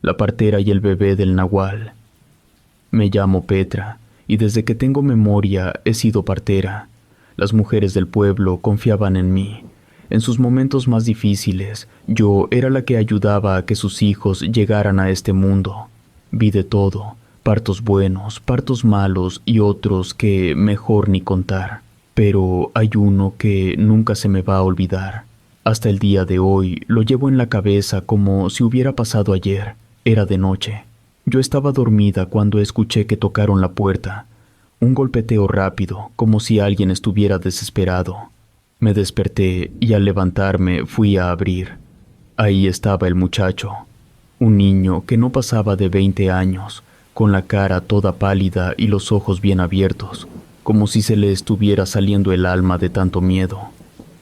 la partera y el bebé del nahual. Me llamo Petra, y desde que tengo memoria he sido partera. Las mujeres del pueblo confiaban en mí. En sus momentos más difíciles, yo era la que ayudaba a que sus hijos llegaran a este mundo. Vi de todo, partos buenos, partos malos y otros que mejor ni contar. Pero hay uno que nunca se me va a olvidar. Hasta el día de hoy lo llevo en la cabeza como si hubiera pasado ayer. Era de noche. Yo estaba dormida cuando escuché que tocaron la puerta. Un golpeteo rápido, como si alguien estuviera desesperado. Me desperté y al levantarme fui a abrir. Ahí estaba el muchacho, un niño que no pasaba de 20 años, con la cara toda pálida y los ojos bien abiertos, como si se le estuviera saliendo el alma de tanto miedo.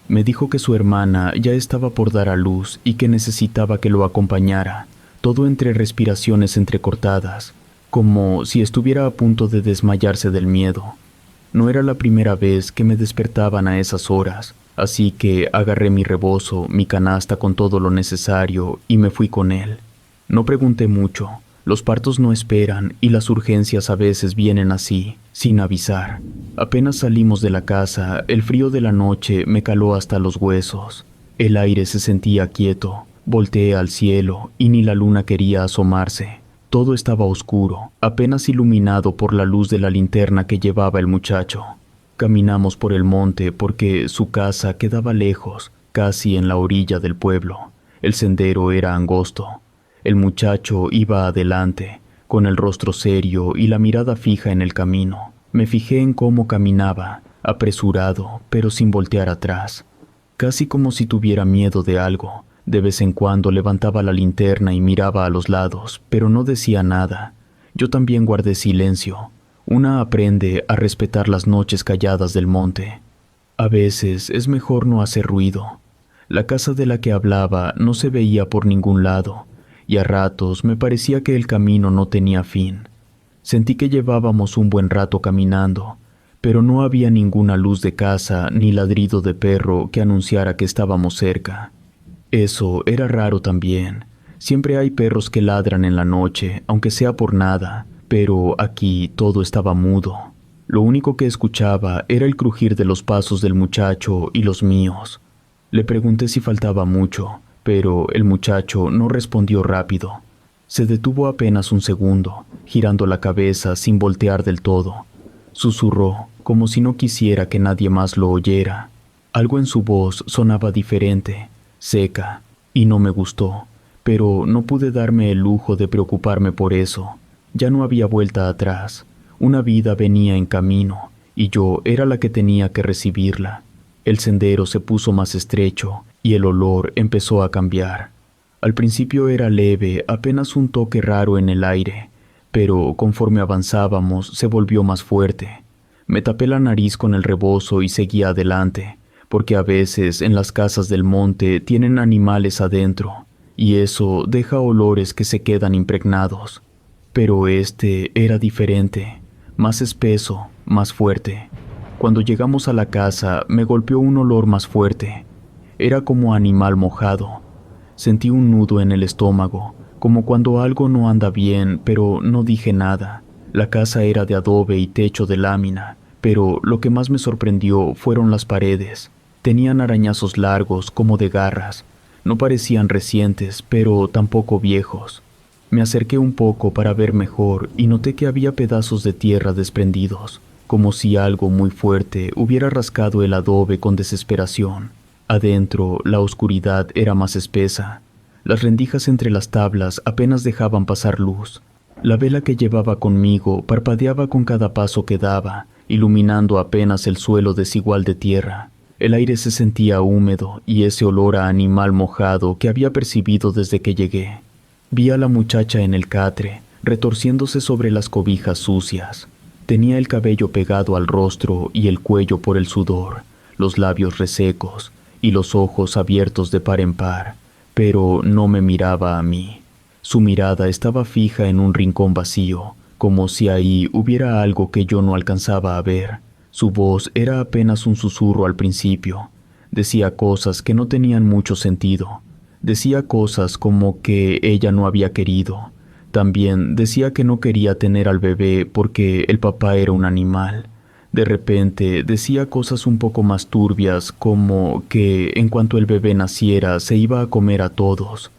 Me dijo que su hermana ya estaba por dar a luz y que necesitaba que lo acompañara, todo entre respiraciones entrecortadas, como si estuviera a punto de desmayarse del miedo. No era la primera vez que me despertaban a esas horas, así que agarré mi rebozo, mi canasta con todo lo necesario y me fui con él. No pregunté mucho, los partos no esperan y las urgencias a veces vienen así, sin avisar. Apenas salimos de la casa, el frío de la noche me caló hasta los huesos. El aire se sentía quieto, volteé al cielo y ni la luna quería asomarse. Todo estaba oscuro, apenas iluminado por la luz de la linterna que llevaba el muchacho. Caminamos por el monte porque su casa quedaba lejos, casi en la orilla del pueblo. El sendero era angosto. El muchacho iba adelante, con el rostro serio y la mirada fija en el camino. Me fijé en cómo caminaba, apresurado, pero sin voltear atrás. Casi como si tuviera miedo de algo. De vez en cuando levantaba la linterna y miraba a los lados, pero no decía nada. Yo también guardé silencio. Una aprende a respetar las noches calladas del monte. A veces es mejor no hacer ruido. La casa de la que hablaba no se veía por ningún lado, y a ratos me parecía que el camino no tenía fin. Sentí que llevábamos un buen rato caminando, pero no había ninguna luz de casa ni ladrido de perro que anunciara que estábamos cerca. Eso era raro también. Siempre hay perros que ladran en la noche, aunque sea por nada, pero aquí todo estaba mudo. Lo único que escuchaba era el crujir de los pasos del muchacho y los míos. Le pregunté si faltaba mucho, pero el muchacho no respondió rápido. Se detuvo apenas un segundo, girando la cabeza sin voltear del todo. Susurró, como si no quisiera que nadie más lo oyera. Algo en su voz sonaba diferente, seca, y no me gustó, pero no pude darme el lujo de preocuparme por eso. Ya no había vuelta atrás. Una vida venía en camino, y yo era la que tenía que recibirla. El sendero se puso más estrecho, y el olor empezó a cambiar. Al principio era leve, apenas un toque raro en el aire, pero conforme avanzábamos se volvió más fuerte. Me tapé la nariz con el rebozo y seguí adelante, porque a veces en las casas del monte tienen animales adentro, y eso deja olores que se quedan impregnados. Pero este era diferente, más espeso, más fuerte. Cuando llegamos a la casa me golpeó un olor más fuerte. Era como animal mojado. Sentí un nudo en el estómago, como cuando algo no anda bien, pero no dije nada. La casa era de adobe y techo de lámina, pero lo que más me sorprendió fueron las paredes. Tenían arañazos largos como de garras. No parecían recientes, pero tampoco viejos. Me acerqué un poco para ver mejor y noté que había pedazos de tierra desprendidos, como si algo muy fuerte hubiera rascado el adobe con desesperación. Adentro, la oscuridad era más espesa. Las rendijas entre las tablas apenas dejaban pasar luz. La vela que llevaba conmigo parpadeaba con cada paso que daba, iluminando apenas el suelo desigual de tierra. El aire se sentía húmedo y ese olor a animal mojado que había percibido desde que llegué. Vi a la muchacha en el catre, retorciéndose sobre las cobijas sucias. Tenía el cabello pegado al rostro y el cuello por el sudor, los labios resecos y los ojos abiertos de par en par, pero no me miraba a mí. Su mirada estaba fija en un rincón vacío, como si ahí hubiera algo que yo no alcanzaba a ver. Su voz era apenas un susurro al principio. Decía cosas que no tenían mucho sentido. Decía cosas como que ella no había querido, También decía que no quería tener al bebé porque el papá era un animal. De repente decía cosas un poco más turbias, como que en cuanto el bebé naciera se iba a comer a todos.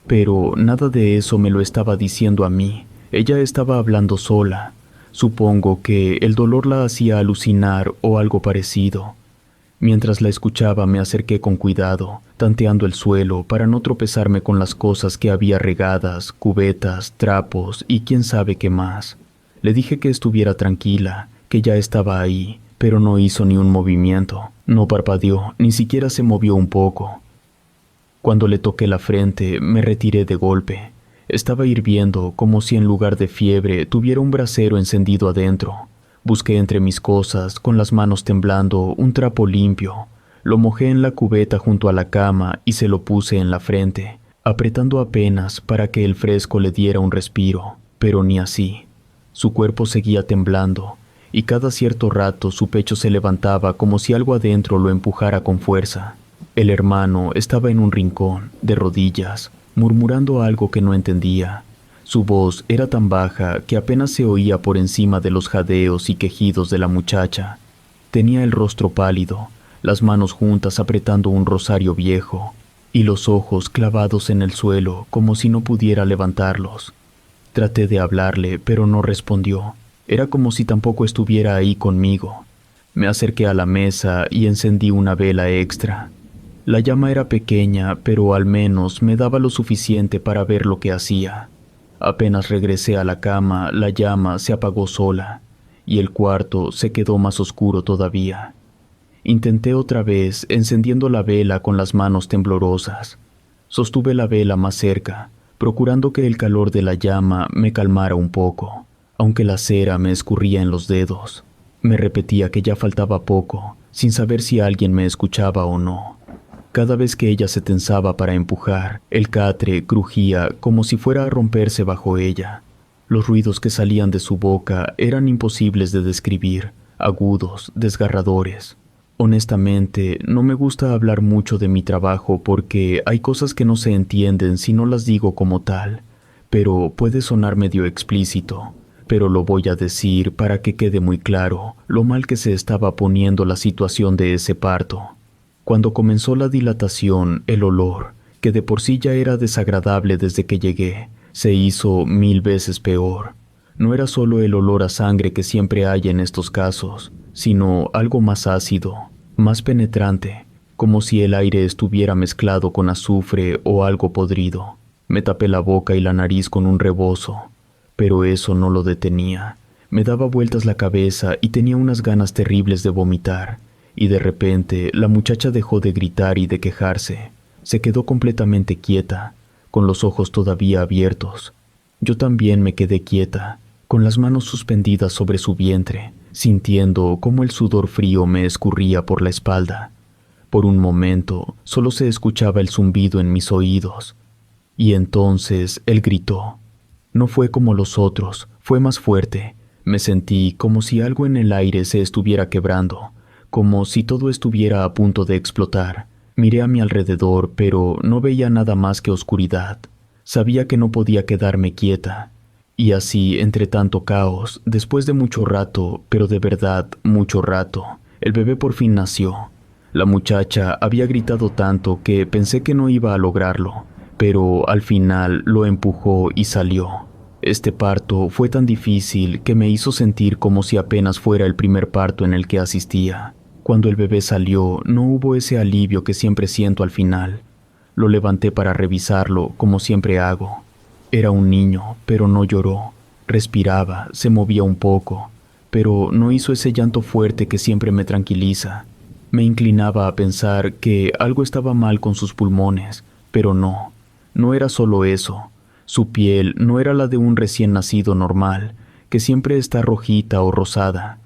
Pero nada de eso me lo estaba diciendo a mí. Ella estaba hablando sola. Supongo que el dolor la hacía alucinar o algo parecido. Mientras la escuchaba me acerqué con cuidado, tanteando el suelo para no tropezarme con las cosas que había regadas, cubetas, trapos y quién sabe qué más. Le dije que estuviera tranquila, que ya estaba ahí, pero no hizo ni un movimiento. No parpadeó, ni siquiera se movió un poco. Cuando le toqué la frente, me retiré de golpe. Estaba hirviendo, como si en lugar de fiebre tuviera un brasero encendido adentro. Busqué entre mis cosas, con las manos temblando, un trapo limpio. Lo mojé en la cubeta junto a la cama y se lo puse en la frente, apretando apenas para que el fresco le diera un respiro, pero ni así. Su cuerpo seguía temblando, y cada cierto rato su pecho se levantaba como si algo adentro lo empujara con fuerza. El hermano estaba en un rincón, de rodillas, murmurando algo que no entendía. Su voz era tan baja que apenas se oía por encima de los jadeos y quejidos de la muchacha. Tenía el rostro pálido, las manos juntas apretando un rosario viejo, y los ojos clavados en el suelo como si no pudiera levantarlos. Traté de hablarle, pero no respondió. Era como si tampoco estuviera ahí conmigo. Me acerqué a la mesa y encendí una vela extra. La llama era pequeña, pero al menos me daba lo suficiente para ver lo que hacía. Apenas regresé a la cama, la llama se apagó sola, y el cuarto se quedó más oscuro todavía. Intenté otra vez, encendiendo la vela con las manos temblorosas. Sostuve la vela más cerca, procurando que el calor de la llama me calmara un poco, aunque la cera me escurría en los dedos. Me repetía que ya faltaba poco, sin saber si alguien me escuchaba o no. Cada vez que ella se tensaba para empujar, el catre crujía como si fuera a romperse bajo ella. Los ruidos que salían de su boca eran imposibles de describir, agudos, desgarradores. Honestamente, no me gusta hablar mucho de mi trabajo porque hay cosas que no se entienden si no las digo como tal, pero puede sonar medio explícito. Pero lo voy a decir para que quede muy claro lo mal que se estaba poniendo la situación de ese parto. Cuando comenzó la dilatación, el olor, que de por sí ya era desagradable desde que llegué, se hizo 1000 veces peor. No era solo el olor a sangre que siempre hay en estos casos, sino algo más ácido, más penetrante, como si el aire estuviera mezclado con azufre o algo podrido. Me tapé la boca y la nariz con un rebozo, pero eso no lo detenía. Me daba vueltas la cabeza y tenía unas ganas terribles de vomitar. Y de repente la muchacha dejó de gritar y de quejarse. Se quedó completamente quieta, con los ojos todavía abiertos. Yo también me quedé quieta, con las manos suspendidas sobre su vientre, sintiendo cómo el sudor frío me escurría por la espalda. Por un momento solo se escuchaba el zumbido en mis oídos. Y entonces él gritó. No fue como los otros, fue más fuerte. Me sentí como si algo en el aire se estuviera quebrando, como si todo estuviera a punto de explotar. Miré a mi alrededor, pero no veía nada más que oscuridad. Sabía que no podía quedarme quieta. Y así, entre tanto caos, después de mucho rato, pero de verdad mucho rato, el bebé por fin nació. La muchacha había gritado tanto que pensé que no iba a lograrlo, pero al final lo empujó y salió. Este parto fue tan difícil que me hizo sentir como si apenas fuera el primer parto en el que asistía. Cuando el bebé salió, no hubo ese alivio que siempre siento al final. Lo levanté para revisarlo, como siempre hago. Era un niño, pero no lloró. Respiraba, se movía un poco, pero no hizo ese llanto fuerte que siempre me tranquiliza. Me inclinaba a pensar que algo estaba mal con sus pulmones, pero no era solo eso. Su piel no era la de un recién nacido normal, que siempre está rojita o rosada.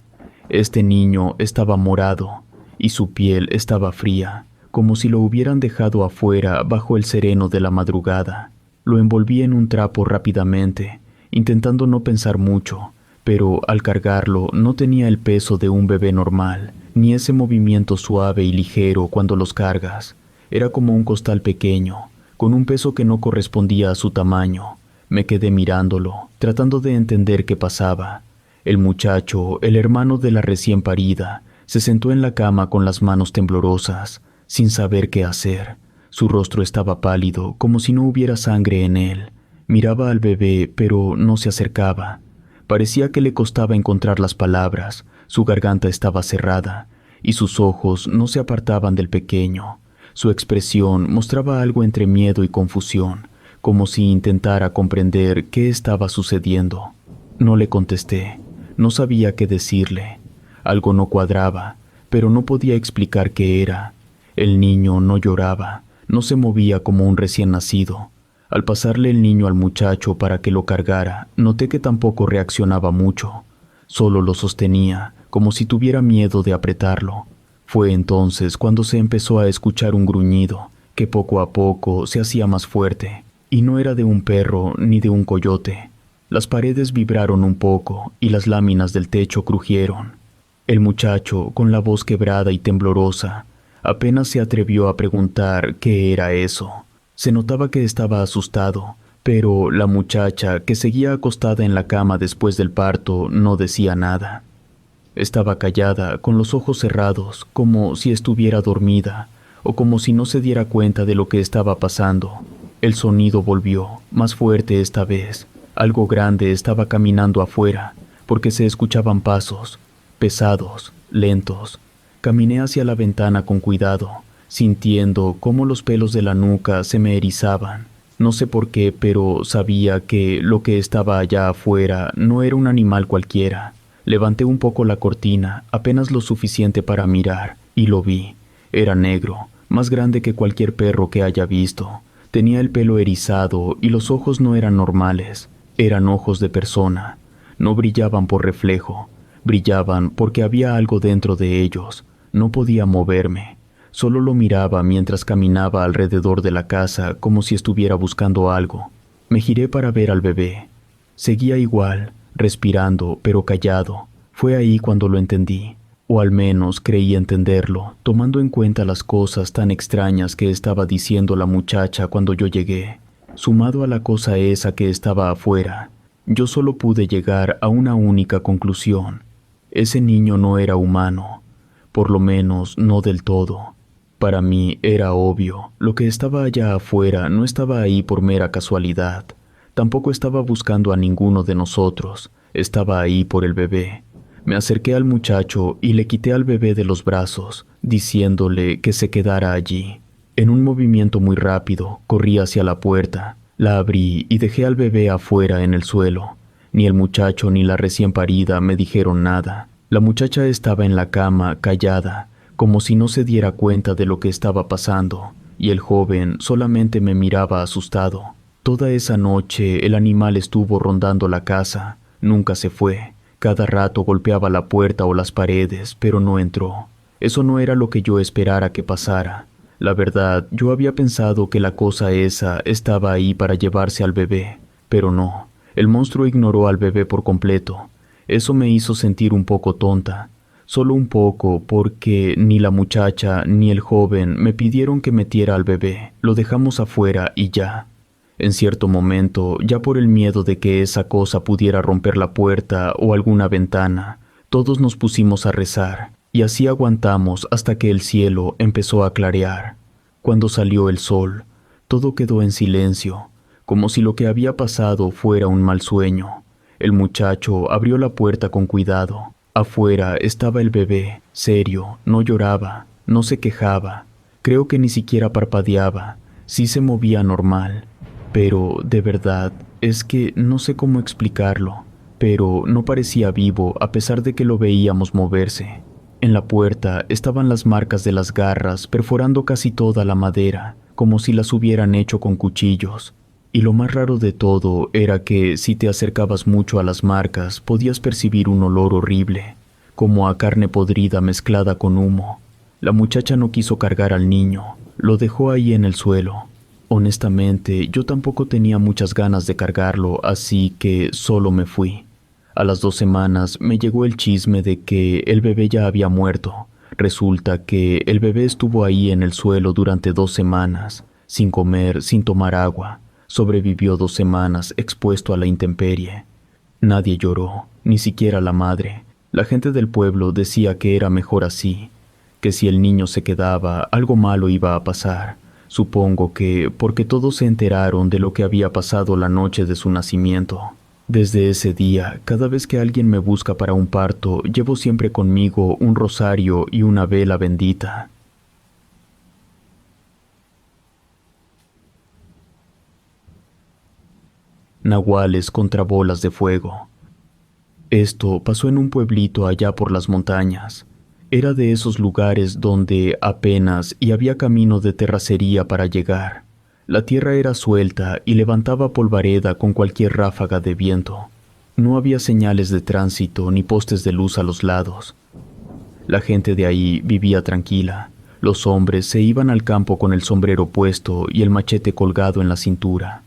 Este niño estaba morado, y su piel estaba fría, como si lo hubieran dejado afuera bajo el sereno de la madrugada. Lo envolví en un trapo rápidamente, intentando no pensar mucho, pero al cargarlo no tenía el peso de un bebé normal, ni ese movimiento suave y ligero cuando los cargas. Era como un costal pequeño, con un peso que no correspondía a su tamaño, Me quedé mirándolo, tratando de entender qué pasaba. El muchacho, el hermano de la recién parida, se sentó en la cama con las manos temblorosas, sin saber qué hacer. Su rostro estaba pálido, como si no hubiera sangre en él. Miraba al bebé, pero no se acercaba. Parecía que le costaba encontrar las palabras, su garganta estaba cerrada, y sus ojos no se apartaban del pequeño. Su expresión mostraba algo entre miedo y confusión, como si intentara comprender qué estaba sucediendo. No le contesté, no sabía qué decirle. Algo no cuadraba, pero no podía explicar qué era. El niño no lloraba, no se movía como un recién nacido. Al pasarle el niño al muchacho para que lo cargara, noté que tampoco reaccionaba mucho. Solo lo sostenía, como si tuviera miedo de apretarlo. Fue entonces cuando se empezó a escuchar un gruñido, que poco a poco se hacía más fuerte, y no era de un perro ni de un coyote. Las paredes vibraron un poco y las láminas del techo crujieron. El muchacho, con la voz quebrada y temblorosa, apenas se atrevió a preguntar qué era eso. Se notaba que estaba asustado, pero la muchacha, que seguía acostada en la cama después del parto, no decía nada. Estaba callada, con los ojos cerrados, como si estuviera dormida, o como si no se diera cuenta de lo que estaba pasando. El sonido volvió, más fuerte esta vez. Algo grande estaba caminando afuera, porque se escuchaban pasos, pesados, lentos. Caminé hacia la ventana con cuidado, sintiendo cómo los pelos de la nuca se me erizaban. No sé por qué, pero sabía que lo que estaba allá afuera no era un animal cualquiera. Levanté un poco la cortina, apenas lo suficiente para mirar, y lo vi. Era negro, más grande que cualquier perro que haya visto. Tenía el pelo erizado y los ojos no eran normales, eran ojos de persona. No brillaban por reflejo, brillaban porque había algo dentro de ellos. No podía moverme. Solo lo miraba mientras caminaba alrededor de la casa como si estuviera buscando algo. Me giré para ver al bebé. Seguía igual, respirando, pero callado. Fue ahí cuando lo entendí, o al menos creí entenderlo, tomando en cuenta las cosas tan extrañas que estaba diciendo la muchacha cuando yo llegué. Sumado a la cosa esa que estaba afuera, yo solo pude llegar a una única conclusión. Ese niño no era humano, por lo menos no del todo. Para mí era obvio, lo que estaba allá afuera no estaba ahí por mera casualidad. Tampoco estaba buscando a ninguno de nosotros, estaba ahí por el bebé. Me acerqué al muchacho y le quité al bebé de los brazos, diciéndole que se quedara allí. En un movimiento muy rápido, corrí hacia la puerta, la abrí y dejé al bebé afuera en el suelo. Ni el muchacho ni la recién parida me dijeron nada. La muchacha estaba en la cama, callada, como si no se diera cuenta de lo que estaba pasando, y el joven solamente me miraba asustado. Toda esa noche el animal estuvo rondando la casa, nunca se fue. Cada rato golpeaba la puerta o las paredes, pero no entró. Eso no era lo que yo esperara que pasara. La verdad, yo había pensado que la cosa esa estaba ahí para llevarse al bebé, pero no. El monstruo ignoró al bebé por completo. Eso me hizo sentir un poco tonta. Solo un poco, porque ni la muchacha ni el joven me pidieron que metiera al bebé. Lo dejamos afuera y ya. En cierto momento, ya por el miedo de que esa cosa pudiera romper la puerta o alguna ventana, todos nos pusimos a rezar, y así aguantamos hasta que el cielo empezó a clarear. Cuando salió el sol, todo quedó en silencio, como si lo que había pasado fuera un mal sueño. El muchacho abrió la puerta con cuidado. Afuera estaba el bebé, serio, no lloraba, no se quejaba. Creo que ni siquiera parpadeaba, sí se movía normal. Pero, de verdad, es que no sé cómo explicarlo, pero no parecía vivo a pesar de que lo veíamos moverse. En la puerta estaban las marcas de las garras perforando casi toda la madera, como si las hubieran hecho con cuchillos. Y lo más raro de todo era que si te acercabas mucho a las marcas podías percibir un olor horrible, como a carne podrida mezclada con humo. La muchacha no quiso cargar al niño, lo dejó ahí en el suelo. Honestamente, yo tampoco tenía muchas ganas de cargarlo, así que solo me fui. A las 2 semanas me llegó el chisme de que el bebé ya había muerto. Resulta que el bebé estuvo ahí en el suelo durante 2 semanas, sin comer, sin tomar agua. Sobrevivió 2 semanas expuesto a la intemperie. Nadie lloró, ni siquiera la madre. La gente del pueblo decía que era mejor así, que si el niño se quedaba, algo malo iba a pasar. Supongo que porque todos se enteraron de lo que había pasado la noche de su nacimiento. Desde ese día, cada vez que alguien me busca para un parto, llevo siempre conmigo un rosario y una vela bendita. Nahuales contra bolas de fuego. Esto pasó en un pueblito allá por las montañas. Era de esos lugares donde apenas y había camino de terracería para llegar. La tierra era suelta y levantaba polvareda con cualquier ráfaga de viento. No había señales de tránsito ni postes de luz a los lados. La gente de ahí vivía tranquila. Los hombres se iban al campo con el sombrero puesto y el machete colgado en la cintura.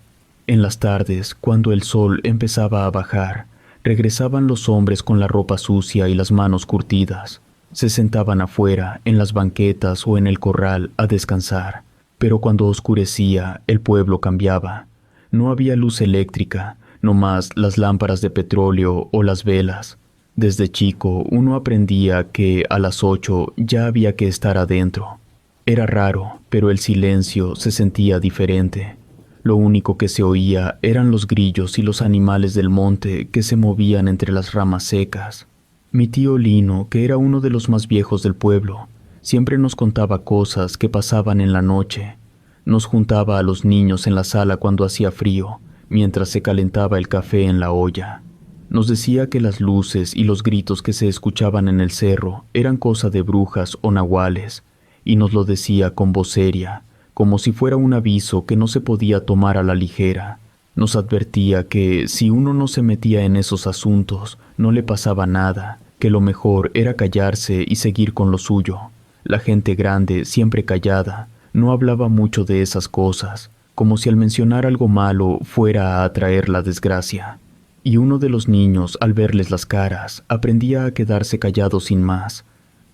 En las tardes, cuando el sol empezaba a bajar, regresaban los hombres con la ropa sucia y las manos curtidas. Se sentaban afuera, en las banquetas o en el corral, a descansar. Pero cuando oscurecía, el pueblo cambiaba. No había luz eléctrica, no más las lámparas de petróleo o las velas. Desde chico, uno aprendía que a las 8 ya había que estar adentro. Era raro, pero el silencio se sentía diferente. Lo único que se oía eran los grillos y los animales del monte que se movían entre las ramas secas. Mi tío Lino, que era uno de los más viejos del pueblo, siempre nos contaba cosas que pasaban en la noche. Nos juntaba a los niños en la sala cuando hacía frío, mientras se calentaba el café en la olla. Nos decía que las luces y los gritos que se escuchaban en el cerro eran cosa de brujas o nahuales, y nos lo decía con voz seria, como si fuera un aviso que no se podía tomar a la ligera. Nos advertía que si uno no se metía en esos asuntos, no le pasaba nada, que lo mejor era callarse y seguir con lo suyo. La gente grande, siempre callada, no hablaba mucho de esas cosas, como si al mencionar algo malo fuera a atraer la desgracia. Y uno de los niños, al verles las caras, aprendía a quedarse callado sin más.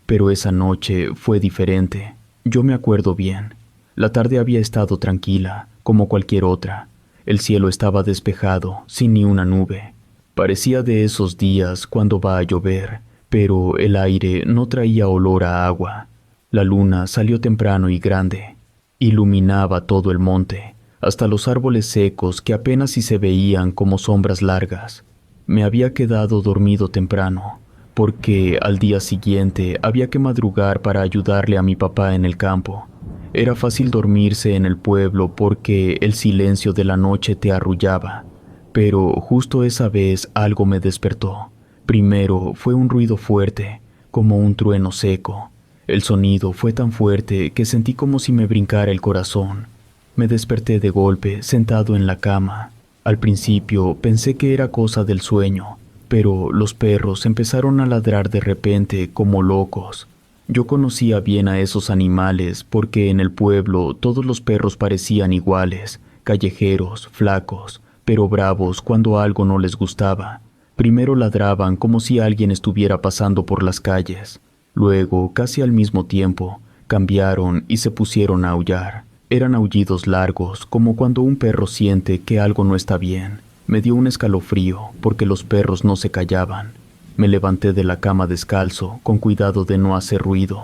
Pero esa noche fue diferente. Yo me acuerdo bien. La tarde había estado tranquila, como cualquier otra. El cielo estaba despejado, sin ni una nube. Parecía de esos días cuando va a llover, pero el aire no traía olor a agua. La luna salió temprano y grande. Iluminaba todo el monte, hasta los árboles secos que apenas si se veían como sombras largas. Me había quedado dormido temprano, porque al día siguiente había que madrugar para ayudarle a mi papá en el campo. Era fácil dormirse en el pueblo porque el silencio de la noche te arrullaba, pero justo esa vez algo me despertó. Primero fue un ruido fuerte, como un trueno seco. El sonido fue tan fuerte que sentí como si me brincara el corazón. Me desperté de golpe, sentado en la cama. Al principio pensé que era cosa del sueño, pero los perros empezaron a ladrar de repente como locos. Yo conocía bien a esos animales porque en el pueblo todos los perros parecían iguales, callejeros, flacos, pero bravos cuando algo no les gustaba. Primero ladraban como si alguien estuviera pasando por las calles. Luego, casi al mismo tiempo, cambiaron y se pusieron a aullar. Eran aullidos largos, como cuando un perro siente que algo no está bien. Me dio un escalofrío porque los perros no se callaban. Me levanté de la cama descalzo, con cuidado de no hacer ruido.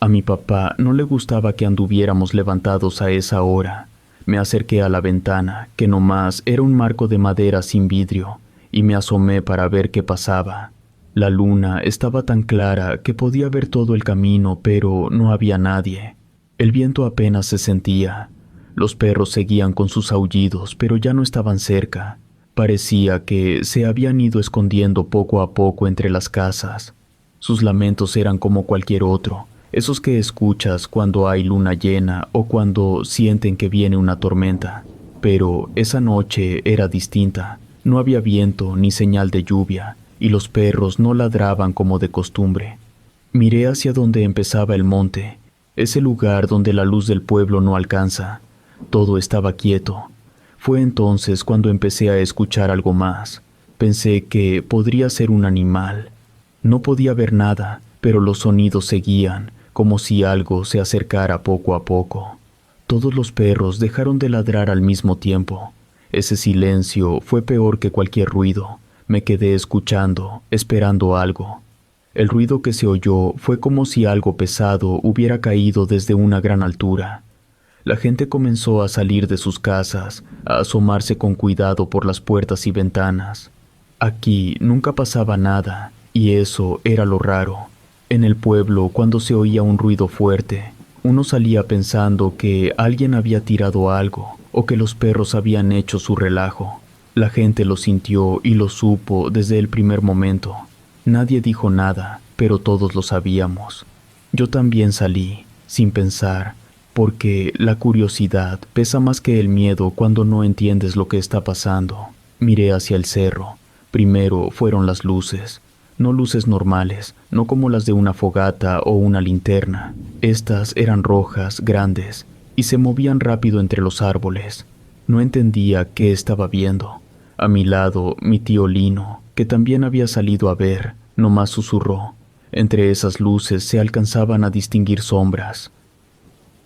A mi papá no le gustaba que anduviéramos levantados a esa hora. Me acerqué a la ventana, que nomás era un marco de madera sin vidrio, y me asomé para ver qué pasaba. La luna estaba tan clara que podía ver todo el camino, pero no había nadie. El viento apenas se sentía. Los perros seguían con sus aullidos, pero ya no estaban cerca. Parecía que se habían ido escondiendo poco a poco entre las casas. Sus lamentos eran como cualquier otro, esos que escuchas cuando hay luna llena o cuando sienten que viene una tormenta. Pero esa noche era distinta. No había viento ni señal de lluvia, y los perros no ladraban como de costumbre. Miré hacia donde empezaba el monte, ese lugar donde la luz del pueblo no alcanza. Todo estaba quieto. Fue entonces cuando empecé a escuchar algo más. Pensé que podría ser un animal. No podía ver nada, pero los sonidos seguían, como si algo se acercara poco a poco. Todos los perros dejaron de ladrar al mismo tiempo. Ese silencio fue peor que cualquier ruido. Me quedé escuchando, esperando algo. El ruido que se oyó fue como si algo pesado hubiera caído desde una gran altura. La gente comenzó a salir de sus casas, a asomarse con cuidado por las puertas y ventanas. Aquí nunca pasaba nada, y eso era lo raro. En el pueblo, cuando se oía un ruido fuerte, uno salía pensando que alguien había tirado algo o que los perros habían hecho su relajo. La gente lo sintió y lo supo desde el primer momento. Nadie dijo nada, pero todos lo sabíamos. Yo también salí, sin pensar, porque la curiosidad pesa más que el miedo cuando no entiendes lo que está pasando. Miré hacia el cerro. Primero fueron las luces. No luces normales, no como las de una fogata o una linterna. Estas eran rojas, grandes, y se movían rápido entre los árboles. No entendía qué estaba viendo. A mi lado, mi tío Lino, que también había salido a ver, nomás susurró. Entre esas luces se alcanzaban a distinguir sombras.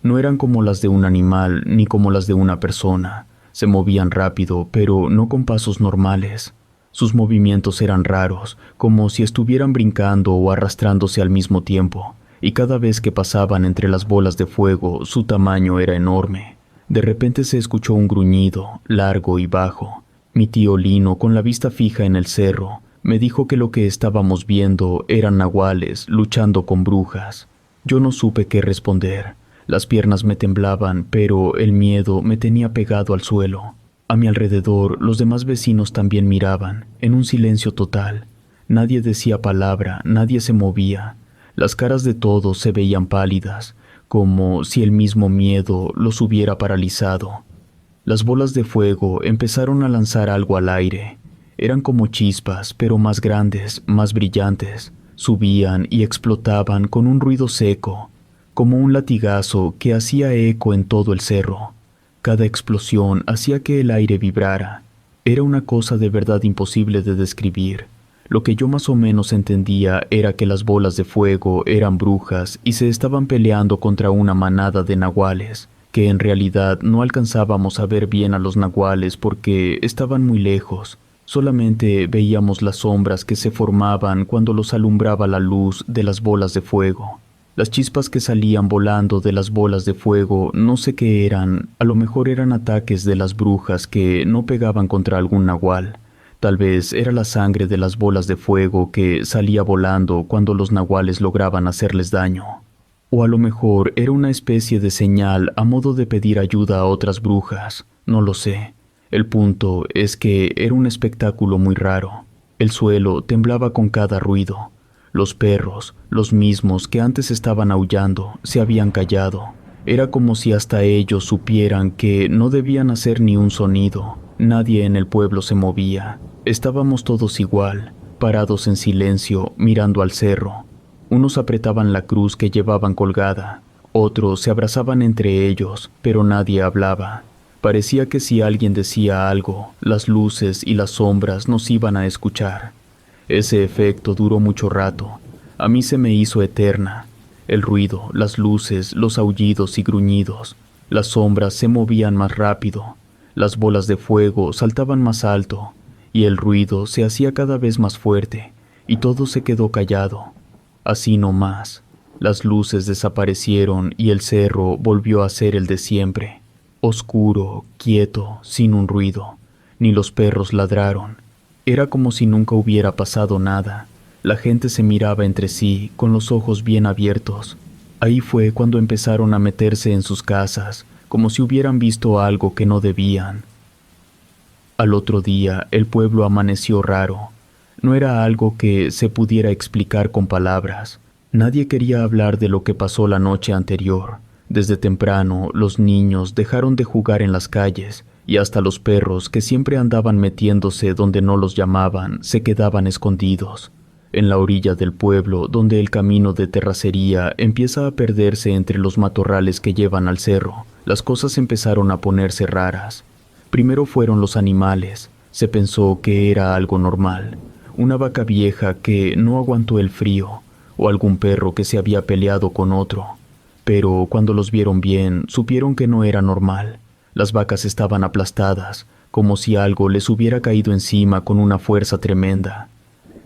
No eran como las de un animal ni como las de una persona. Se movían rápido, pero no con pasos normales. Sus movimientos eran raros, como si estuvieran brincando o arrastrándose al mismo tiempo, y cada vez que pasaban entre las bolas de fuego, su tamaño era enorme. De repente se escuchó un gruñido, largo y bajo. Mi tío Lino, con la vista fija en el cerro, me dijo que lo que estábamos viendo eran nahuales luchando con brujas. Yo no supe qué responder. Las piernas me temblaban, pero el miedo me tenía pegado al suelo. A mi alrededor, los demás vecinos también miraban, en un silencio total. Nadie decía palabra, nadie se movía. Las caras de todos se veían pálidas, como si el mismo miedo los hubiera paralizado. Las bolas de fuego empezaron a lanzar algo al aire. Eran como chispas, pero más grandes, más brillantes. Subían y explotaban con un ruido seco, como un latigazo que hacía eco en todo el cerro. Cada explosión hacía que el aire vibrara. Era una cosa de verdad imposible de describir. Lo que yo más o menos entendía era que las bolas de fuego eran brujas y se estaban peleando contra una manada de nahuales, que en realidad no alcanzábamos a ver bien a los nahuales porque estaban muy lejos. Solamente veíamos las sombras que se formaban cuando los alumbraba la luz de las bolas de fuego. Las chispas que salían volando de las bolas de fuego no sé qué eran, a lo mejor eran ataques de las brujas que no pegaban contra algún nahual. Tal vez era la sangre de las bolas de fuego que salía volando cuando los nahuales lograban hacerles daño. O a lo mejor era una especie de señal a modo de pedir ayuda a otras brujas, no lo sé. El punto es que era un espectáculo muy raro. El suelo temblaba con cada ruido. Los perros, los mismos que antes estaban aullando, se habían callado. Era como si hasta ellos supieran que no debían hacer ni un sonido. Nadie en el pueblo se movía. Estábamos todos igual, parados en silencio, mirando al cerro. Unos apretaban la cruz que llevaban colgada, otros se abrazaban entre ellos, pero nadie hablaba. Parecía que si alguien decía algo, las luces y las sombras nos iban a escuchar. Ese efecto duró mucho rato. A mí se me hizo eterna. El ruido, las luces, los aullidos y gruñidos. Las sombras se movían más rápido. Las bolas de fuego saltaban más alto. Y el ruido se hacía cada vez más fuerte. Y todo se quedó callado. Así no más. Las luces desaparecieron y el cerro volvió a ser el de siempre. Oscuro, quieto, sin un ruido. Ni los perros ladraron. Era como si nunca hubiera pasado nada. La gente se miraba entre sí, con los ojos bien abiertos. Ahí fue cuando empezaron a meterse en sus casas, como si hubieran visto algo que no debían. Al otro día, el pueblo amaneció raro. No era algo que se pudiera explicar con palabras. Nadie quería hablar de lo que pasó la noche anterior. Desde temprano, los niños dejaron de jugar en las calles, y hasta los perros, que siempre andaban metiéndose donde no los llamaban, se quedaban escondidos. En la orilla del pueblo, donde el camino de terracería empieza a perderse entre los matorrales que llevan al cerro, las cosas empezaron a ponerse raras. Primero fueron los animales. Se pensó que era algo normal. Una vaca vieja que no aguantó el frío, o algún perro que se había peleado con otro. pero cuando los vieron bien, supieron que no era normal. Las vacas estaban aplastadas, como si algo les hubiera caído encima con una fuerza tremenda.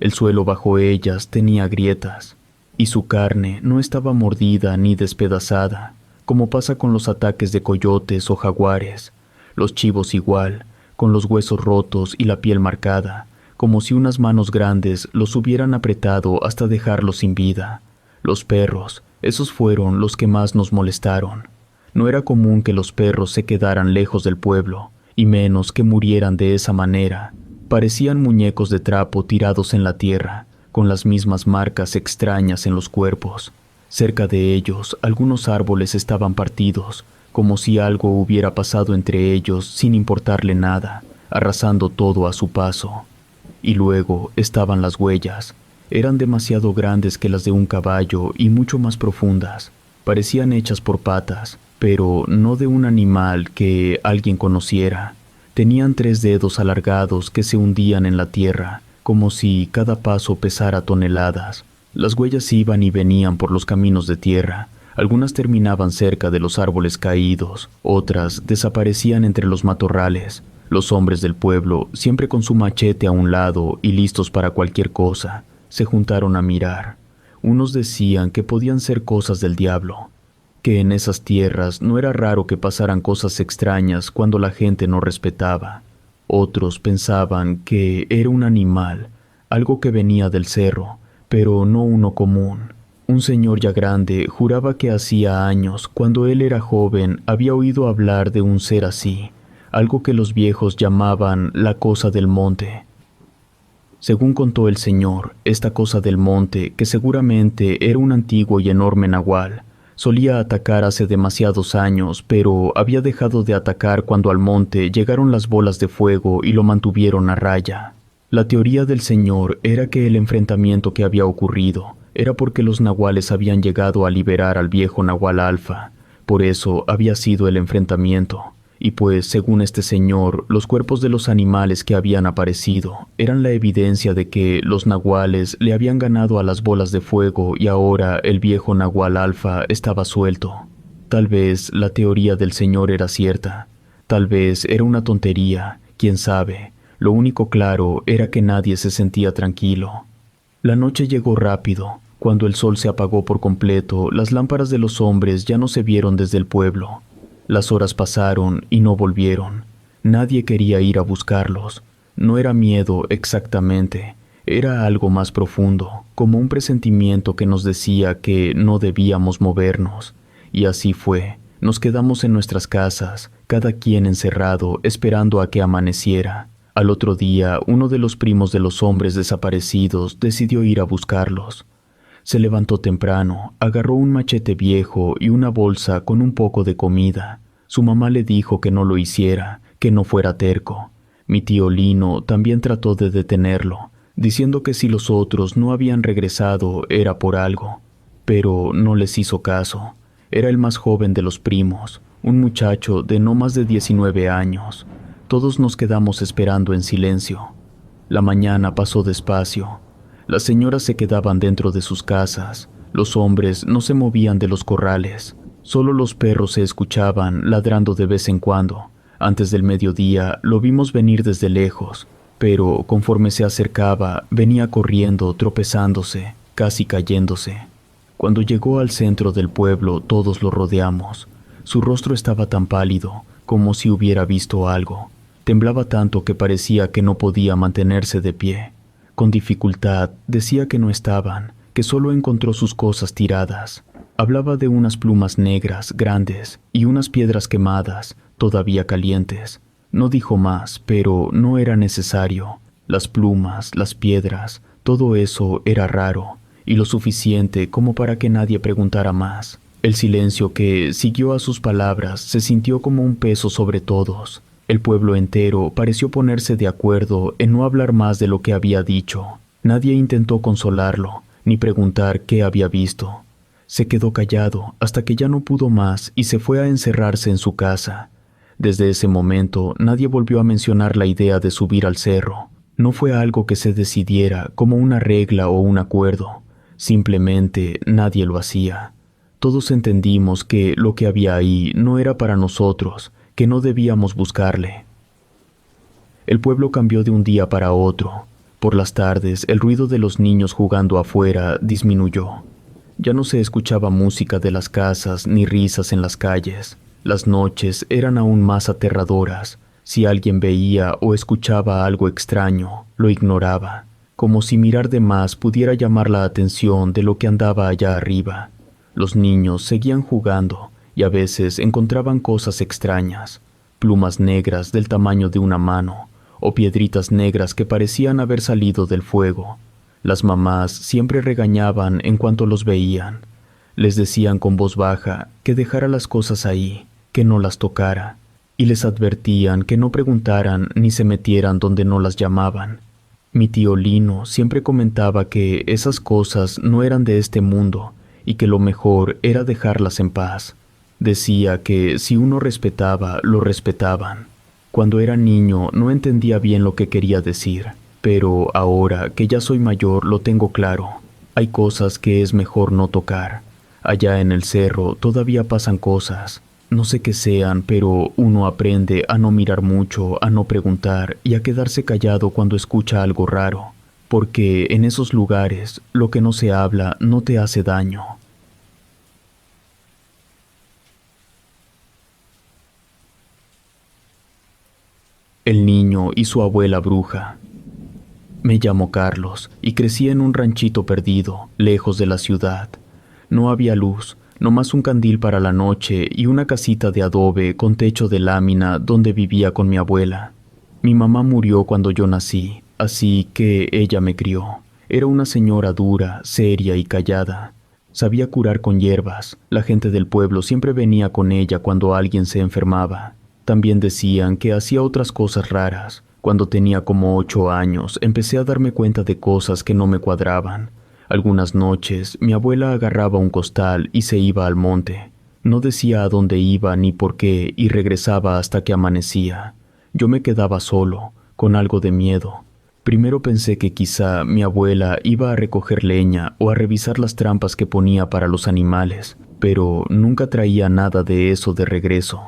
El suelo bajo ellas tenía grietas, y su carne no estaba mordida ni despedazada, como pasa con los ataques de coyotes o jaguares. Los chivos igual, con los huesos rotos y la piel marcada, como si unas manos grandes los hubieran apretado hasta dejarlos sin vida. Los perros, esos fueron los que más nos molestaron. No era común que los perros se quedaran lejos del pueblo, y menos que murieran de esa manera. Parecían muñecos de trapo tirados en la tierra, con las mismas marcas extrañas en los cuerpos. Cerca de ellos, algunos árboles estaban partidos, como si algo hubiera pasado entre ellos sin importarle nada, arrasando todo a su paso. Y luego estaban las huellas. Eran demasiado grandes que las de un caballo y mucho más profundas. Parecían hechas por patas, pero no de un animal que alguien conociera. Tenían 3 dedos alargados que se hundían en la tierra, como si cada paso pesara toneladas. Las huellas iban y venían por los caminos de tierra. Algunas terminaban cerca de los árboles caídos, otras desaparecían entre los matorrales. Los hombres del pueblo, siempre con su machete a un lado y listos para cualquier cosa, se juntaron a mirar. Unos decían que podían ser cosas del diablo, que en esas tierras no era raro que pasaran cosas extrañas cuando la gente no respetaba. Otros pensaban que era un animal, algo que venía del cerro, pero no uno común. Un señor ya grande juraba que hacía años, cuando él era joven, había oído hablar de un ser así, algo que los viejos llamaban la cosa del monte. Según contó el señor, esta cosa del monte, que seguramente era un antiguo y enorme nahual, solía atacar hace demasiados años, pero había dejado de atacar cuando al monte llegaron las bolas de fuego y lo mantuvieron a raya. La teoría del señor era que el enfrentamiento que había ocurrido era porque los nahuales habían llegado a liberar al viejo nahual alfa. Por eso había sido el enfrentamiento. Y pues, según este señor, los cuerpos de los animales que habían aparecido eran la evidencia de que los nahuales le habían ganado a las bolas de fuego y ahora el viejo nahual alfa estaba suelto. Tal vez la teoría del señor era cierta. Tal vez era una tontería, quién sabe. Lo único claro era que nadie se sentía tranquilo. La noche llegó rápido. Cuando el sol se apagó por completo, las lámparas de los hombres ya no se vieron desde el pueblo. Las horas pasaron y no volvieron. Nadie quería ir a buscarlos. No era miedo exactamente, era algo más profundo, como un presentimiento que nos decía que no debíamos movernos. Y así fue. Nos quedamos en nuestras casas, cada quien encerrado, esperando a que amaneciera. Al otro día, uno de los primos de los hombres desaparecidos decidió ir a buscarlos. Se levantó temprano, agarró un machete viejo y una bolsa con un poco de comida. Su mamá le dijo que no lo hiciera, que no fuera terco. Mi tío Lino también trató de detenerlo, diciendo que si los otros no habían regresado era por algo. Pero no les hizo caso. Era el más joven de los primos, un muchacho de no más de 19 años. Todos nos quedamos esperando en silencio. La mañana pasó despacio. Las señoras se quedaban dentro de sus casas. Los hombres no se movían de los corrales. Solo los perros se escuchaban ladrando de vez en cuando. Antes del mediodía lo vimos venir desde lejos, pero conforme se acercaba, venía corriendo, tropezándose, casi cayéndose. Cuando llegó al centro del pueblo, todos lo rodeamos. Su rostro estaba tan pálido, como si hubiera visto algo. Temblaba tanto que parecía que no podía mantenerse de pie. Con dificultad decía que no estaban, que solo encontró sus cosas tiradas. Hablaba de unas plumas negras, grandes, y unas piedras quemadas, todavía calientes. No dijo más, pero no era necesario. Las plumas, las piedras, todo eso era raro, y lo suficiente como para que nadie preguntara más. El silencio que siguió a sus palabras se sintió como un peso sobre todos. El pueblo entero pareció ponerse de acuerdo en no hablar más de lo que había dicho. Nadie intentó consolarlo, ni preguntar qué había visto. Se quedó callado hasta que ya no pudo más y se fue a encerrarse en su casa. Desde ese momento nadie volvió a mencionar la idea de subir al cerro. No fue algo que se decidiera como una regla o un acuerdo. Simplemente nadie lo hacía. Todos entendimos que lo que había ahí no era para nosotros, que no debíamos buscarle. El pueblo cambió de un día para otro. Por las tardes, el ruido de los niños jugando afuera disminuyó. Ya no se escuchaba música de las casas ni risas en las calles. Las noches eran aún más aterradoras. Si alguien veía o escuchaba algo extraño, lo ignoraba, como si mirar de más pudiera llamar la atención de lo que andaba allá arriba. Los niños seguían jugando y a veces encontraban cosas extrañas, plumas negras del tamaño de una mano, o piedritas negras que parecían haber salido del fuego. Las mamás siempre regañaban en cuanto los veían. Les decían con voz baja que dejara las cosas ahí, que no las tocara, y les advertían que no preguntaran ni se metieran donde no las llamaban. Mi tío Lino siempre comentaba que esas cosas no eran de este mundo y que lo mejor era dejarlas en paz. Decía que si uno respetaba, lo respetaban. Cuando era niño no entendía bien lo que quería decir, pero ahora que ya soy mayor lo tengo claro. Hay cosas que es mejor no tocar. Allá en el cerro todavía pasan cosas. No sé qué sean, pero uno aprende a no mirar mucho, a no preguntar y a quedarse callado cuando escucha algo raro, porque en esos lugares lo que no se habla no te hace daño. El niño y su abuela bruja. Me llamo Carlos y crecí en un ranchito perdido, lejos de la ciudad. No había luz, nomás un candil para la noche y una casita de adobe con techo de lámina donde vivía con mi abuela. Mi mamá murió cuando yo nací, así que ella me crió. Era una señora dura, seria y callada. Sabía curar con hierbas. La gente del pueblo siempre venía con ella cuando alguien se enfermaba. También decían que hacía otras cosas raras. Cuando tenía como 8 años, empecé a darme cuenta de cosas que no me cuadraban. Algunas noches, mi abuela agarraba un costal y se iba al monte. No decía a dónde iba ni por qué y regresaba hasta que amanecía. Yo me quedaba solo, con algo de miedo. Primero pensé que quizá mi abuela iba a recoger leña o a revisar las trampas que ponía para los animales, pero nunca traía nada de eso de regreso.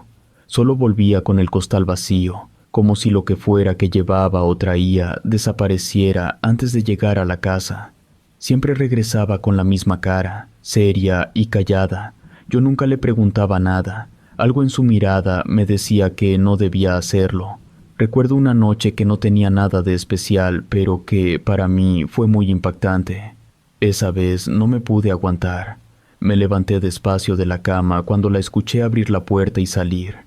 Solo volvía con el costal vacío, como si lo que fuera que llevaba o traía desapareciera antes de llegar a la casa. Siempre regresaba con la misma cara, seria y callada. Yo nunca le preguntaba nada. Algo en su mirada me decía que no debía hacerlo. Recuerdo una noche que no tenía nada de especial, pero que para mí fue muy impactante. Esa vez no me pude aguantar. Me levanté despacio de la cama cuando la escuché abrir la puerta y salir.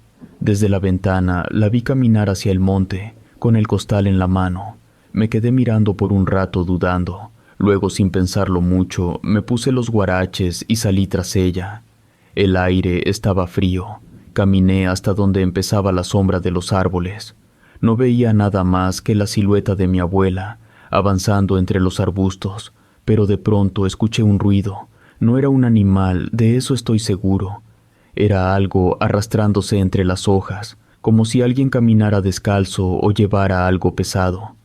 Desde la ventana la vi caminar hacia el monte, con el costal en la mano. Me quedé mirando por un rato dudando. Luego, sin pensarlo mucho, me puse los guaraches y salí tras ella. El aire estaba frío. Caminé hasta donde empezaba la sombra de los árboles. No veía nada más que la silueta de mi abuela, avanzando entre los arbustos, pero de pronto escuché un ruido. No era un animal, de eso estoy seguro. Era algo arrastrándose entre las hojas, como si alguien caminara descalzo o llevara algo pesado.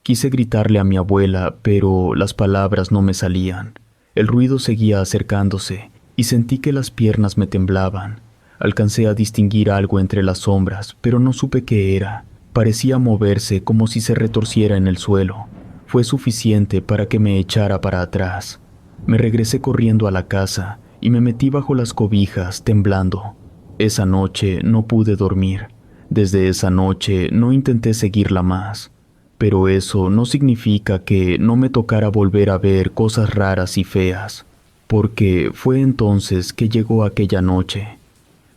Quise gritarle a mi abuela, pero las palabras no me salían. El ruido seguía acercándose y sentí que las piernas me temblaban. Alcancé a distinguir algo entre las sombras, pero no supe qué era. Parecía moverse como si se retorciera en el suelo. Fue suficiente para que me echara para atrás. Me regresé corriendo a la casa y me metí bajo las cobijas, temblando. Esa noche no pude dormir. Desde esa noche no intenté seguirla más. Pero eso no significa que no me tocara volver a ver cosas raras y feas, porque fue entonces que llegó aquella noche.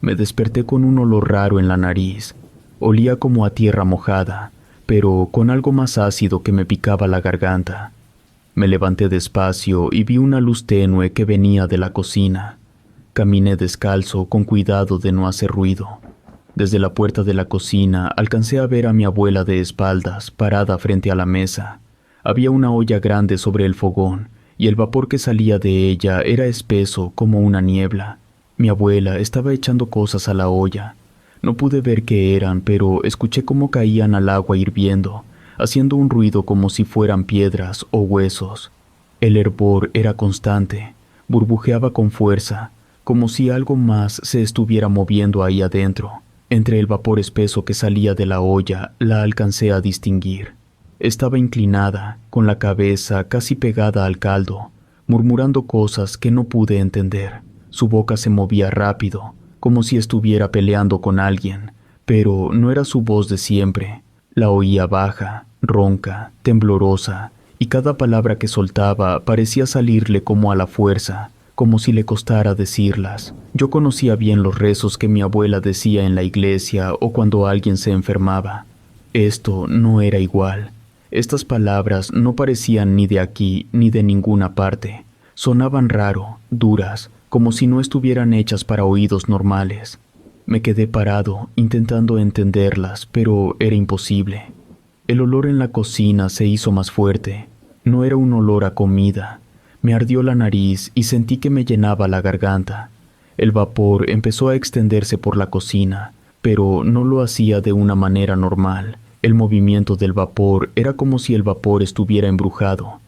Me desperté con un olor raro en la nariz. Olía como a tierra mojada, pero con algo más ácido que me picaba la garganta. Me levanté despacio y vi una luz tenue que venía de la cocina. Caminé descalzo con cuidado de no hacer ruido. Desde la puerta de la cocina alcancé a ver a mi abuela de espaldas, parada frente a la mesa. Había una olla grande sobre el fogón, y el vapor que salía de ella era espeso como una niebla. Mi abuela estaba echando cosas a la olla. No pude ver qué eran, pero escuché cómo caían al agua hirviendo, haciendo un ruido como si fueran piedras o huesos. El hervor era constante, burbujeaba con fuerza, como si algo más se estuviera moviendo ahí adentro. Entre el vapor espeso que salía de la olla, la alcancé a distinguir. Estaba inclinada, con la cabeza casi pegada al caldo, murmurando cosas que no pude entender. Su boca se movía rápido, como si estuviera peleando con alguien, pero no era su voz de siempre. La oía baja, ronca, temblorosa, y cada palabra que soltaba parecía salirle como a la fuerza, como si le costara decirlas. Yo conocía bien los rezos que mi abuela decía en la iglesia o cuando alguien se enfermaba. Esto no era igual. Estas palabras no parecían ni de aquí ni de ninguna parte. Sonaban raro, duras, como si no estuvieran hechas para oídos normales. Me quedé parado, intentando entenderlas, pero era imposible. El olor en la cocina se hizo más fuerte. No era un olor a comida. Me ardió la nariz y sentí que me llenaba la garganta. El vapor empezó a extenderse por la cocina, pero no lo hacía de una manera normal. El movimiento del vapor era como si el vapor estuviera embrujado.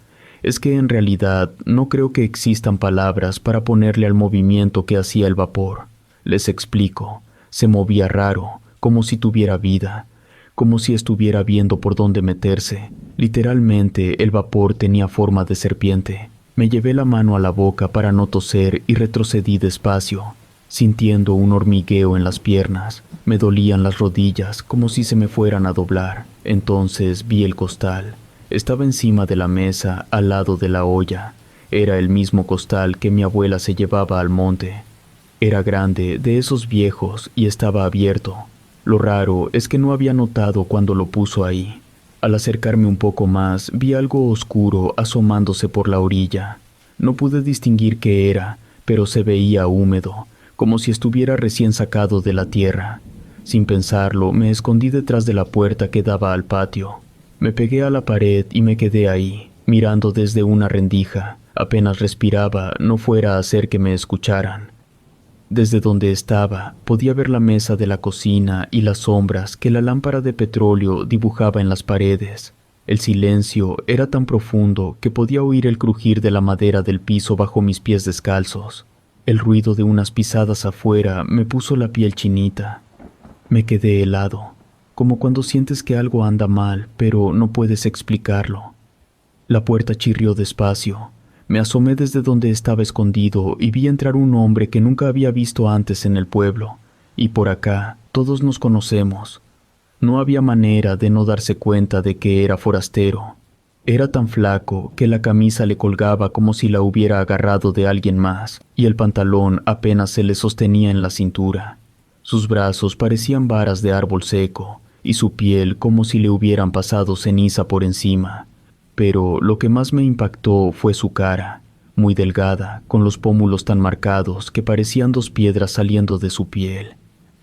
Es que en realidad no creo que existan palabras para ponerle al movimiento que hacía el vapor. Les explico. Se movía raro, como si tuviera vida, como si estuviera viendo por dónde meterse. Literalmente, el vapor tenía forma de serpiente. Me llevé la mano a la boca para no toser y retrocedí despacio, sintiendo un hormigueo en las piernas. Me dolían las rodillas como si se me fueran a doblar. Entonces vi el costal. Estaba encima de la mesa, al lado de la olla. Era el mismo costal que mi abuela se llevaba al monte. Era grande, de esos viejos, y estaba abierto. Lo raro es que no había notado cuando lo puso ahí. Al acercarme un poco más, vi algo oscuro asomándose por la orilla. No pude distinguir qué era, pero se veía húmedo, como si estuviera recién sacado de la tierra. Sin pensarlo, me escondí detrás de la puerta que daba al patio. Me pegué a la pared y me quedé ahí, mirando desde una rendija. Apenas respiraba, no fuera a hacer que me escucharan. Desde donde estaba, podía ver la mesa de la cocina y las sombras que la lámpara de petróleo dibujaba en las paredes. El silencio era tan profundo que podía oír el crujir de la madera del piso bajo mis pies descalzos. El ruido de unas pisadas afuera me puso la piel chinita. Me quedé helado, como cuando sientes que algo anda mal, pero no puedes explicarlo. La puerta chirrió despacio. Me asomé desde donde estaba escondido y vi entrar un hombre que nunca había visto antes en el pueblo. Y por acá, todos nos conocemos. No había manera de no darse cuenta de que era forastero. Era tan flaco que la camisa le colgaba como si la hubiera agarrado de alguien más, y el pantalón apenas se le sostenía en la cintura. Sus brazos parecían varas de árbol seco, y su piel como si le hubieran pasado ceniza por encima. Pero lo que más me impactó fue su cara, muy delgada, con los pómulos tan marcados que parecían dos piedras saliendo de su piel.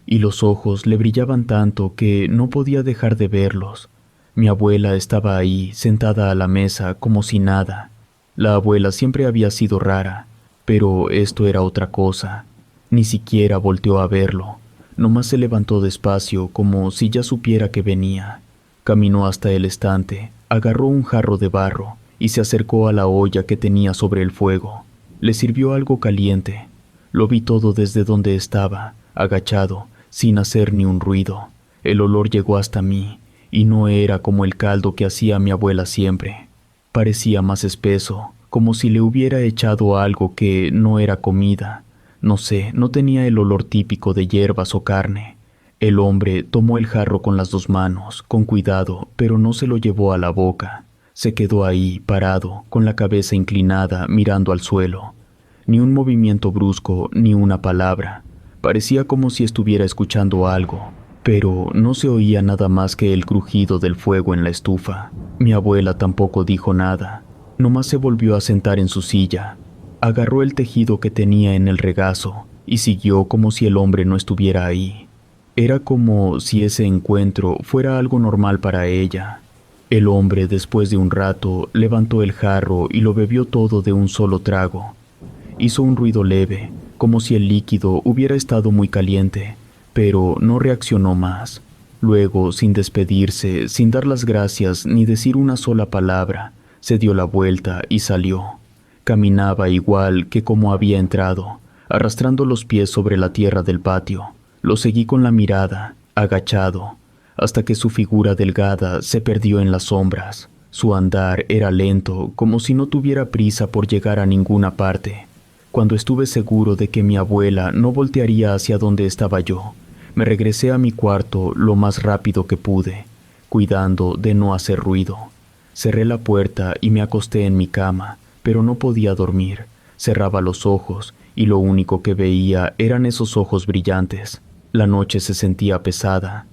Y los ojos le brillaban tanto que no podía dejar de verlos. Mi abuela estaba ahí, sentada a la mesa, como si nada. La abuela siempre había sido rara, pero esto era otra cosa. Ni siquiera volteó a verlo. Nomás se levantó despacio, como si ya supiera que venía. Caminó hasta el estante, agarró un jarro de barro y se acercó a la olla que tenía sobre el fuego. Le sirvió algo caliente. Lo vi todo desde donde estaba, agachado, sin hacer ni un ruido. El olor llegó hasta mí, y no era como el caldo que hacía mi abuela siempre. Parecía más espeso, como si le hubiera echado algo que no era comida. No sé, no tenía el olor típico de hierbas o carne. El hombre tomó el jarro con las dos manos, con cuidado, pero no se lo llevó a la boca. Se quedó ahí, parado, con la cabeza inclinada, mirando al suelo. Ni un movimiento brusco, ni una palabra. Parecía como si estuviera escuchando algo, pero no se oía nada más que el crujido del fuego en la estufa. Mi abuela tampoco dijo nada. Nomás se volvió a sentar en su silla. Agarró el tejido que tenía en el regazo y siguió como si el hombre no estuviera ahí. Era como si ese encuentro fuera algo normal para ella. El hombre, después de un rato, levantó el jarro y lo bebió todo de un solo trago. Hizo un ruido leve, como si el líquido hubiera estado muy caliente, pero no reaccionó más. Luego, sin despedirse, sin dar las gracias ni decir una sola palabra, se dio la vuelta y salió. Caminaba igual que como había entrado, arrastrando los pies sobre la tierra del patio. Lo seguí con la mirada, agachado, hasta que su figura delgada se perdió en las sombras. Su andar era lento, como si no tuviera prisa por llegar a ninguna parte. Cuando estuve seguro de que mi abuela no voltearía hacia donde estaba yo, me regresé a mi cuarto lo más rápido que pude, cuidando de no hacer ruido. Cerré la puerta y me acosté en mi cama, pero no podía dormir. Cerraba los ojos y lo único que veía eran esos ojos brillantes. La noche se sentía pesada.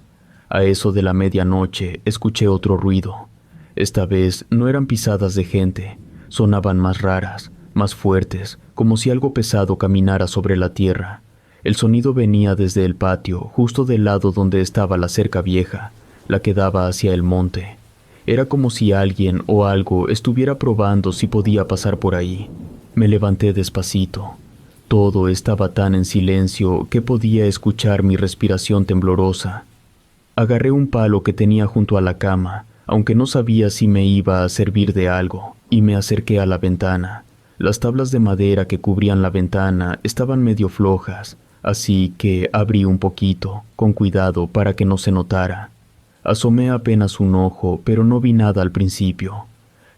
A eso de la medianoche escuché otro ruido. Esta vez no eran pisadas de gente, sonaban más raras, más fuertes, como si algo pesado caminara sobre la tierra. El sonido venía desde el patio, justo del lado donde estaba la cerca vieja, la que daba hacia el monte. Era como si alguien o algo estuviera probando si podía pasar por ahí. Me levanté despacito. Todo estaba tan en silencio que podía escuchar mi respiración temblorosa. Agarré un palo que tenía junto a la cama, aunque no sabía si me iba a servir de algo, y me acerqué a la ventana. Las tablas de madera que cubrían la ventana estaban medio flojas, así que abrí un poquito, con cuidado para que no se notara. Asomé apenas un ojo, pero no vi nada al principio.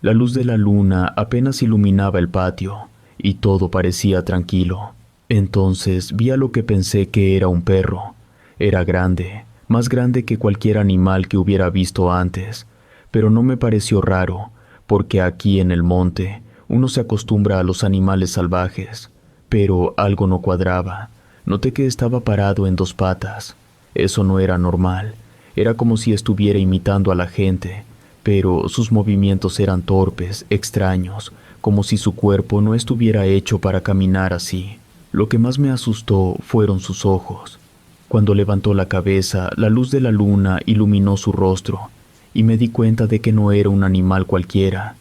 La luz de la luna apenas iluminaba el patio, y todo parecía tranquilo. Entonces vi a lo que pensé que era un perro. Era grande, más grande que cualquier animal que hubiera visto antes, pero no me pareció raro, porque aquí en el monte uno se acostumbra a los animales salvajes. Pero algo no cuadraba. Noté que estaba parado en dos patas. Eso no era normal. Era como si estuviera imitando a la gente, pero sus movimientos eran torpes, extraños, como si su cuerpo no estuviera hecho para caminar así. Lo que más me asustó fueron sus ojos. Cuando levantó la cabeza, la luz de la luna iluminó su rostro, y me di cuenta de que no era un animal cualquiera.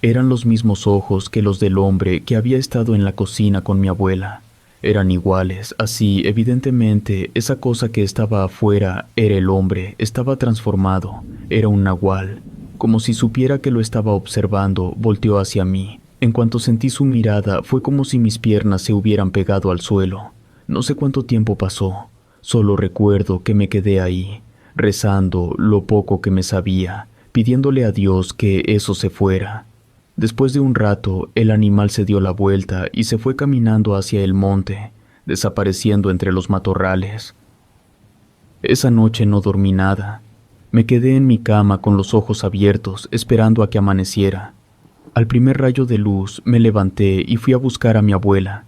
Eran los mismos ojos que los del hombre que había estado en la cocina con mi abuela. Eran iguales, así evidentemente esa cosa que estaba afuera era el hombre, estaba transformado, era un nahual. Como si supiera que lo estaba observando, volteó hacia mí. En cuanto sentí su mirada, fue como si mis piernas se hubieran pegado al suelo. No sé cuánto tiempo pasó, solo recuerdo que me quedé ahí, rezando lo poco que me sabía, pidiéndole a Dios que eso se fuera. Después de un rato, el animal se dio la vuelta y se fue caminando hacia el monte, desapareciendo entre los matorrales. Esa noche no dormí nada. Me quedé en mi cama con los ojos abiertos, esperando a que amaneciera. Al primer rayo de luz me levanté y fui a buscar a mi abuela.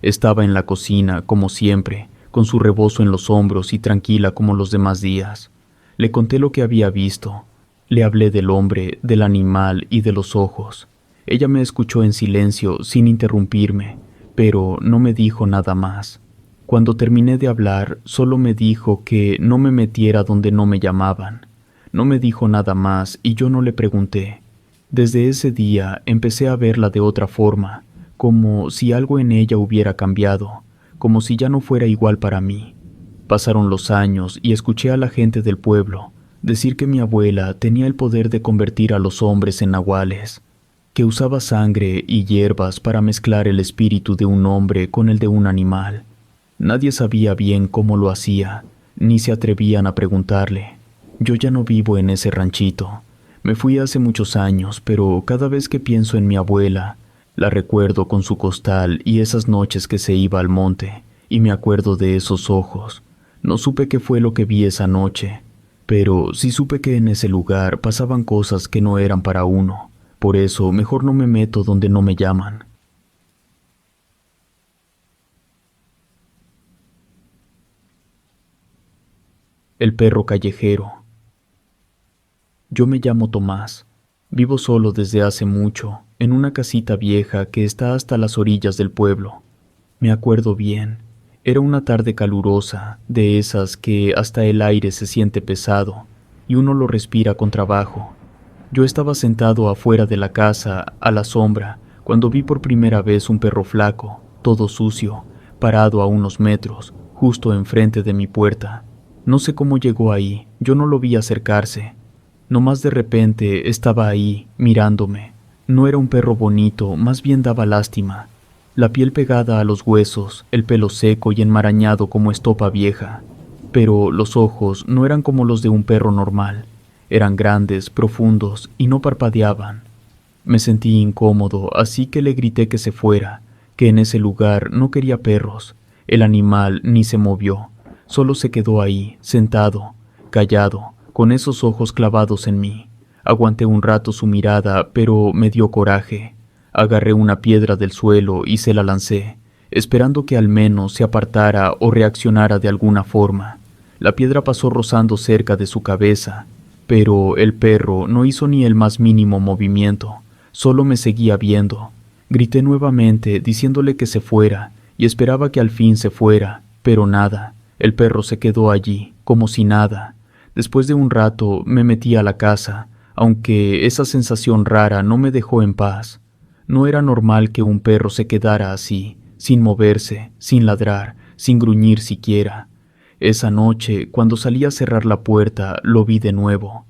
Estaba en la cocina, como siempre, con su rebozo en los hombros y tranquila como los demás días. Le conté lo que había visto. Le hablé del hombre, del animal y de los ojos. Ella me escuchó en silencio, sin interrumpirme, pero no me dijo nada más. Cuando terminé de hablar, solo me dijo que no me metiera donde no me llamaban. No me dijo nada más y yo no le pregunté. Desde ese día empecé a verla de otra forma, como si algo en ella hubiera cambiado, como si ya no fuera igual para mí. Pasaron los años y escuché a la gente del pueblo decir que mi abuela tenía el poder de convertir a los hombres en nahuales, que usaba sangre y hierbas para mezclar el espíritu de un hombre con el de un animal. Nadie sabía bien cómo lo hacía, ni se atrevían a preguntarle. Yo ya no vivo en ese ranchito. Me fui hace muchos años, pero cada vez que pienso en mi abuela, la recuerdo con su costal y esas noches que se iba al monte, y me acuerdo de esos ojos. No supe qué fue lo que vi esa noche, pero sí supe que en ese lugar pasaban cosas que no eran para uno. Por eso mejor no me meto donde no me llaman. El perro callejero. Yo me llamo Tomás. Vivo solo desde hace mucho, en una casita vieja que está hasta las orillas del pueblo. Me acuerdo bien. Era una tarde calurosa, de esas que hasta el aire se siente pesado y uno lo respira con trabajo. Yo estaba sentado afuera de la casa, a la sombra, cuando vi por primera vez un perro flaco, todo sucio, parado a unos metros, justo enfrente de mi puerta. No sé cómo llegó ahí, yo no lo vi acercarse. Nomás de repente estaba ahí, mirándome. No era un perro bonito, más bien daba lástima. la piel pegada a los huesos, el pelo seco y enmarañado como estopa vieja. Pero los ojos no eran como los de un perro normal. Eran grandes, profundos y no parpadeaban. Me sentí incómodo, así que le grité que se fuera, que en ese lugar no quería perros. El animal ni se movió, solo se quedó ahí, sentado, callado, con esos ojos clavados en mí. Aguanté un rato su mirada, pero me dio coraje. Agarré una piedra del suelo y se la lancé, esperando que al menos se apartara o reaccionara de alguna forma. La piedra pasó rozando cerca de su cabeza, pero el perro no hizo ni el más mínimo movimiento, solo me seguía viendo. Grité nuevamente diciéndole que se fuera y esperaba que al fin se fuera, pero nada. El perro se quedó allí, como si nada. Después de un rato me metí a la casa, aunque esa sensación rara no me dejó en paz. No era normal que un perro se quedara así, sin moverse, sin ladrar, sin gruñir siquiera. Esa noche, cuando salí a cerrar la puerta, lo vi de nuevo.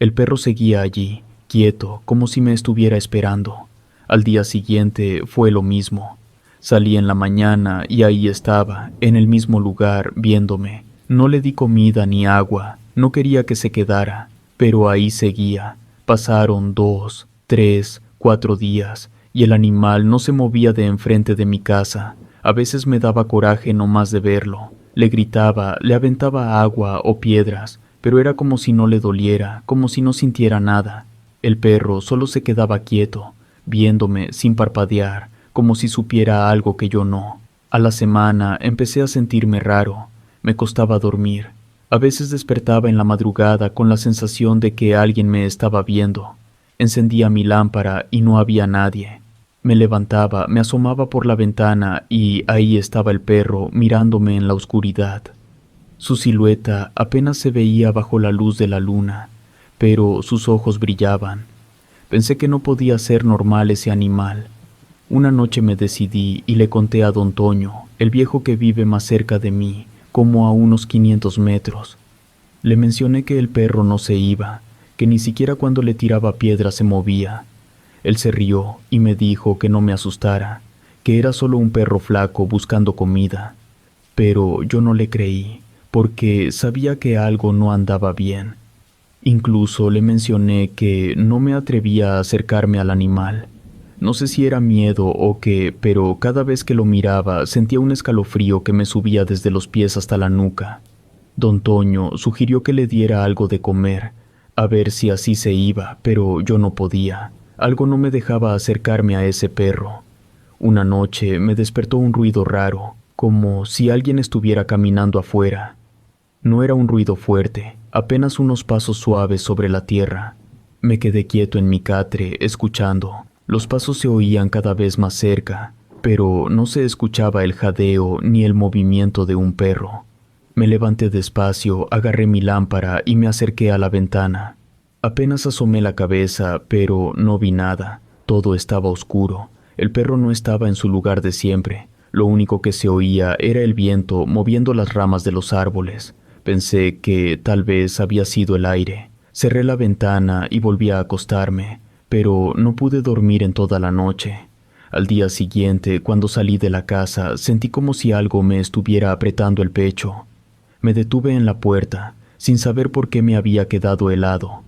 El perro seguía allí, quieto, como si me estuviera esperando. Al día siguiente fue lo mismo. Salí en la mañana y ahí estaba, en el mismo lugar, viéndome. No le di comida ni agua, no quería que se quedara, pero ahí seguía. Pasaron 2, 3, 4 días, y el animal no se movía de enfrente de mi casa. A veces me daba coraje nomás de verlo. Le gritaba, le aventaba agua o piedras, pero era como si no le doliera, como si no sintiera nada. El perro solo se quedaba quieto, viéndome sin parpadear, como si supiera algo que yo no. A la semana empecé a sentirme raro. Me costaba dormir. A veces despertaba en la madrugada con la sensación de que alguien me estaba viendo. Encendía mi lámpara y no había nadie. Me levantaba, me asomaba por la ventana y ahí estaba el perro mirándome en la oscuridad. Su silueta apenas se veía bajo la luz de la luna, pero sus ojos brillaban. Pensé que no podía ser normal ese animal. Una noche me decidí y le conté a don Toño, el viejo que vive más cerca de mí, como a unos 500 metros. Le mencioné que el perro no se iba, que ni siquiera cuando le tiraba piedras se movía. Él se rió y me dijo que no me asustara, que era solo un perro flaco buscando comida. Pero yo no le creí, porque sabía que algo no andaba bien. Incluso le mencioné que no me atrevía a acercarme al animal. No sé si era miedo o qué, pero cada vez que lo miraba sentía un escalofrío que me subía desde los pies hasta la nuca. Don Toño sugirió que le diera algo de comer, a ver si así se iba, pero yo no podía. Algo no me dejaba acercarme a ese perro. Una noche me despertó un ruido raro, como si alguien estuviera caminando afuera. No era un ruido fuerte, apenas unos pasos suaves sobre la tierra. Me quedé quieto en mi catre, escuchando. Los pasos se oían cada vez más cerca, pero no se escuchaba el jadeo ni el movimiento de un perro. Me levanté despacio, agarré mi lámpara y me acerqué a la ventana. Apenas asomé la cabeza, pero no vi nada. Todo estaba oscuro. El perro no estaba en su lugar de siempre. Lo único que se oía era el viento moviendo las ramas de los árboles. Pensé que tal vez había sido el aire. Cerré la ventana y volví a acostarme, pero no pude dormir en toda la noche. Al día siguiente, cuando salí de la casa, sentí como si algo me estuviera apretando el pecho. Me detuve en la puerta, sin saber por qué me había quedado helado.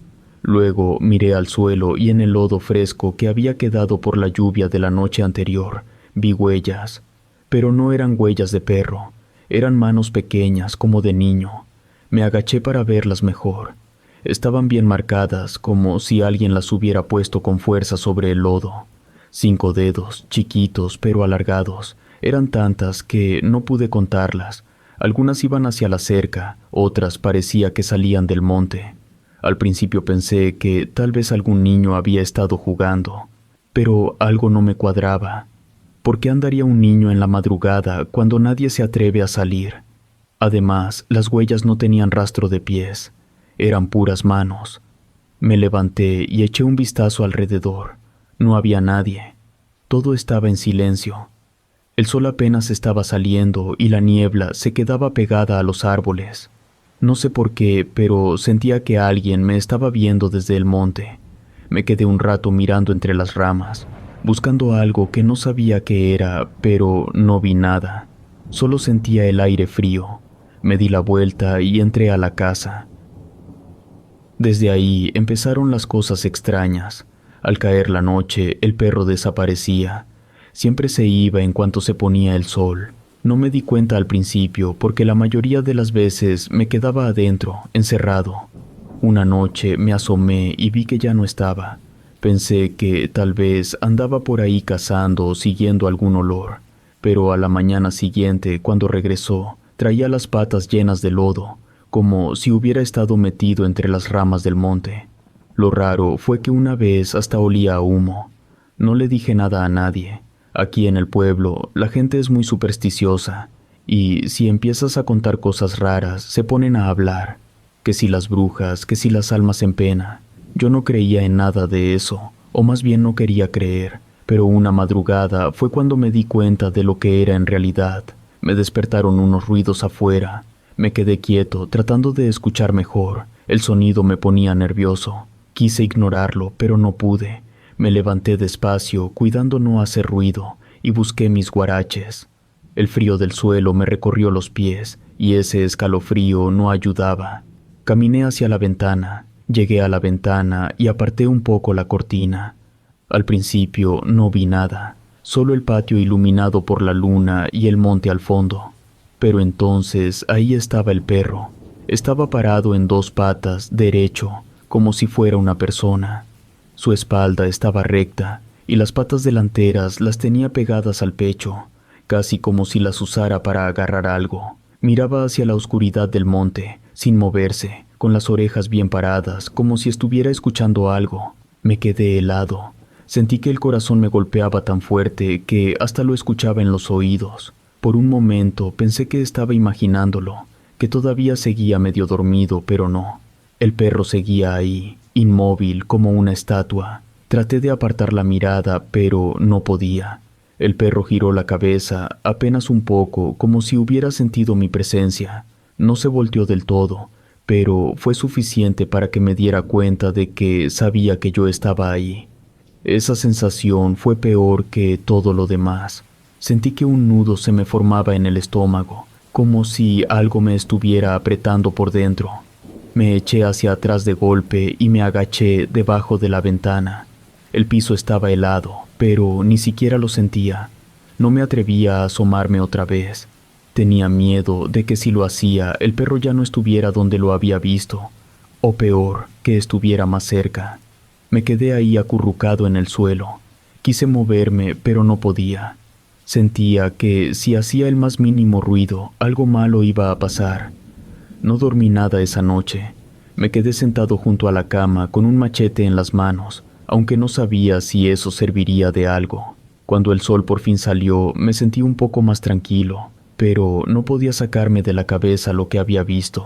Luego miré al suelo y en el lodo fresco que había quedado por la lluvia de la noche anterior, vi huellas. Pero no eran huellas de perro, eran manos pequeñas como de niño. Me agaché para verlas mejor. Estaban bien marcadas, como si alguien las hubiera puesto con fuerza sobre el lodo. 5 dedos, chiquitos pero alargados. Eran tantas que no pude contarlas. Algunas iban hacia la cerca, otras parecía que salían del monte. Al principio pensé que tal vez algún niño había estado jugando, pero algo no me cuadraba. ¿Por qué andaría un niño en la madrugada cuando nadie se atreve a salir? Además, las huellas no tenían rastro de pies. Eran puras manos. Me levanté y eché un vistazo alrededor. No había nadie. Todo estaba en silencio. El sol apenas estaba saliendo y la niebla se quedaba pegada a los árboles. No sé por qué, pero sentía que alguien me estaba viendo desde el monte. Me quedé un rato mirando entre las ramas. buscando algo que no sabía qué era, pero no vi nada. Solo sentía el aire frío. Me di la vuelta y entré a la casa. Desde ahí empezaron las cosas extrañas. Al caer la noche, el perro desaparecía. Siempre se iba en cuanto se ponía el sol. No me di cuenta al principio porque la mayoría de las veces me quedaba adentro, encerrado. Una noche me asomé y vi que ya no estaba. Pensé que tal vez andaba por ahí cazando o siguiendo algún olor, pero a la mañana siguiente, cuando regresó, traía las patas llenas de lodo, como si hubiera estado metido entre las ramas del monte. Lo raro fue que una vez hasta olía a humo. No le dije nada a nadie. Aquí en el pueblo la gente es muy supersticiosa, y si empiezas a contar cosas raras, se ponen a hablar, que si las brujas, que si las almas en pena. Yo no creía en nada de eso, o más bien no quería creer, pero una madrugada fue cuando me di cuenta de lo que era en realidad. Me despertaron unos ruidos afuera. Me quedé quieto, tratando de escuchar mejor. El sonido me ponía nervioso. Quise ignorarlo, pero no pude. Me levanté despacio, cuidando no hacer ruido, y busqué mis guaraches. El frío del suelo me recorrió los pies, y ese escalofrío no ayudaba. Caminé hacia la ventana. Llegué a la ventana y aparté un poco la cortina. Al principio no vi nada, solo el patio iluminado por la luna y el monte al fondo. Pero entonces ahí estaba el perro. Estaba parado en dos patas, derecho, como si fuera una persona. Su espalda estaba recta y las patas delanteras las tenía pegadas al pecho, casi como si las usara para agarrar algo. Miraba hacia la oscuridad del monte, sin moverse, con las orejas bien paradas, como si estuviera escuchando algo. Me quedé helado. Sentí que el corazón me golpeaba tan fuerte que hasta lo escuchaba en los oídos. Por un momento pensé que estaba imaginándolo, que todavía seguía medio dormido, pero no. El perro seguía ahí, inmóvil como una estatua. Traté de apartar la mirada, pero no podía. El perro giró la cabeza apenas un poco, como si hubiera sentido mi presencia. No se volteó del todo, pero fue suficiente para que me diera cuenta de que sabía que yo estaba ahí. Esa sensación fue peor que todo lo demás. Sentí que un nudo se me formaba en el estómago, como si algo me estuviera apretando por dentro. Me eché hacia atrás de golpe y me agaché debajo de la ventana. El piso estaba helado, pero ni siquiera lo sentía. No me atrevía a asomarme otra vez. Tenía miedo de que si lo hacía, el perro ya no estuviera donde lo había visto, o peor, que estuviera más cerca. Me quedé ahí acurrucado en el suelo. Quise moverme, pero no podía. Sentía que si hacía el más mínimo ruido, algo malo iba a pasar. No dormí nada esa noche. Me quedé sentado junto a la cama con un machete en las manos, aunque no sabía si eso serviría de algo. Cuando el sol por fin salió, me sentí un poco más tranquilo, pero no podía sacarme de la cabeza lo que había visto.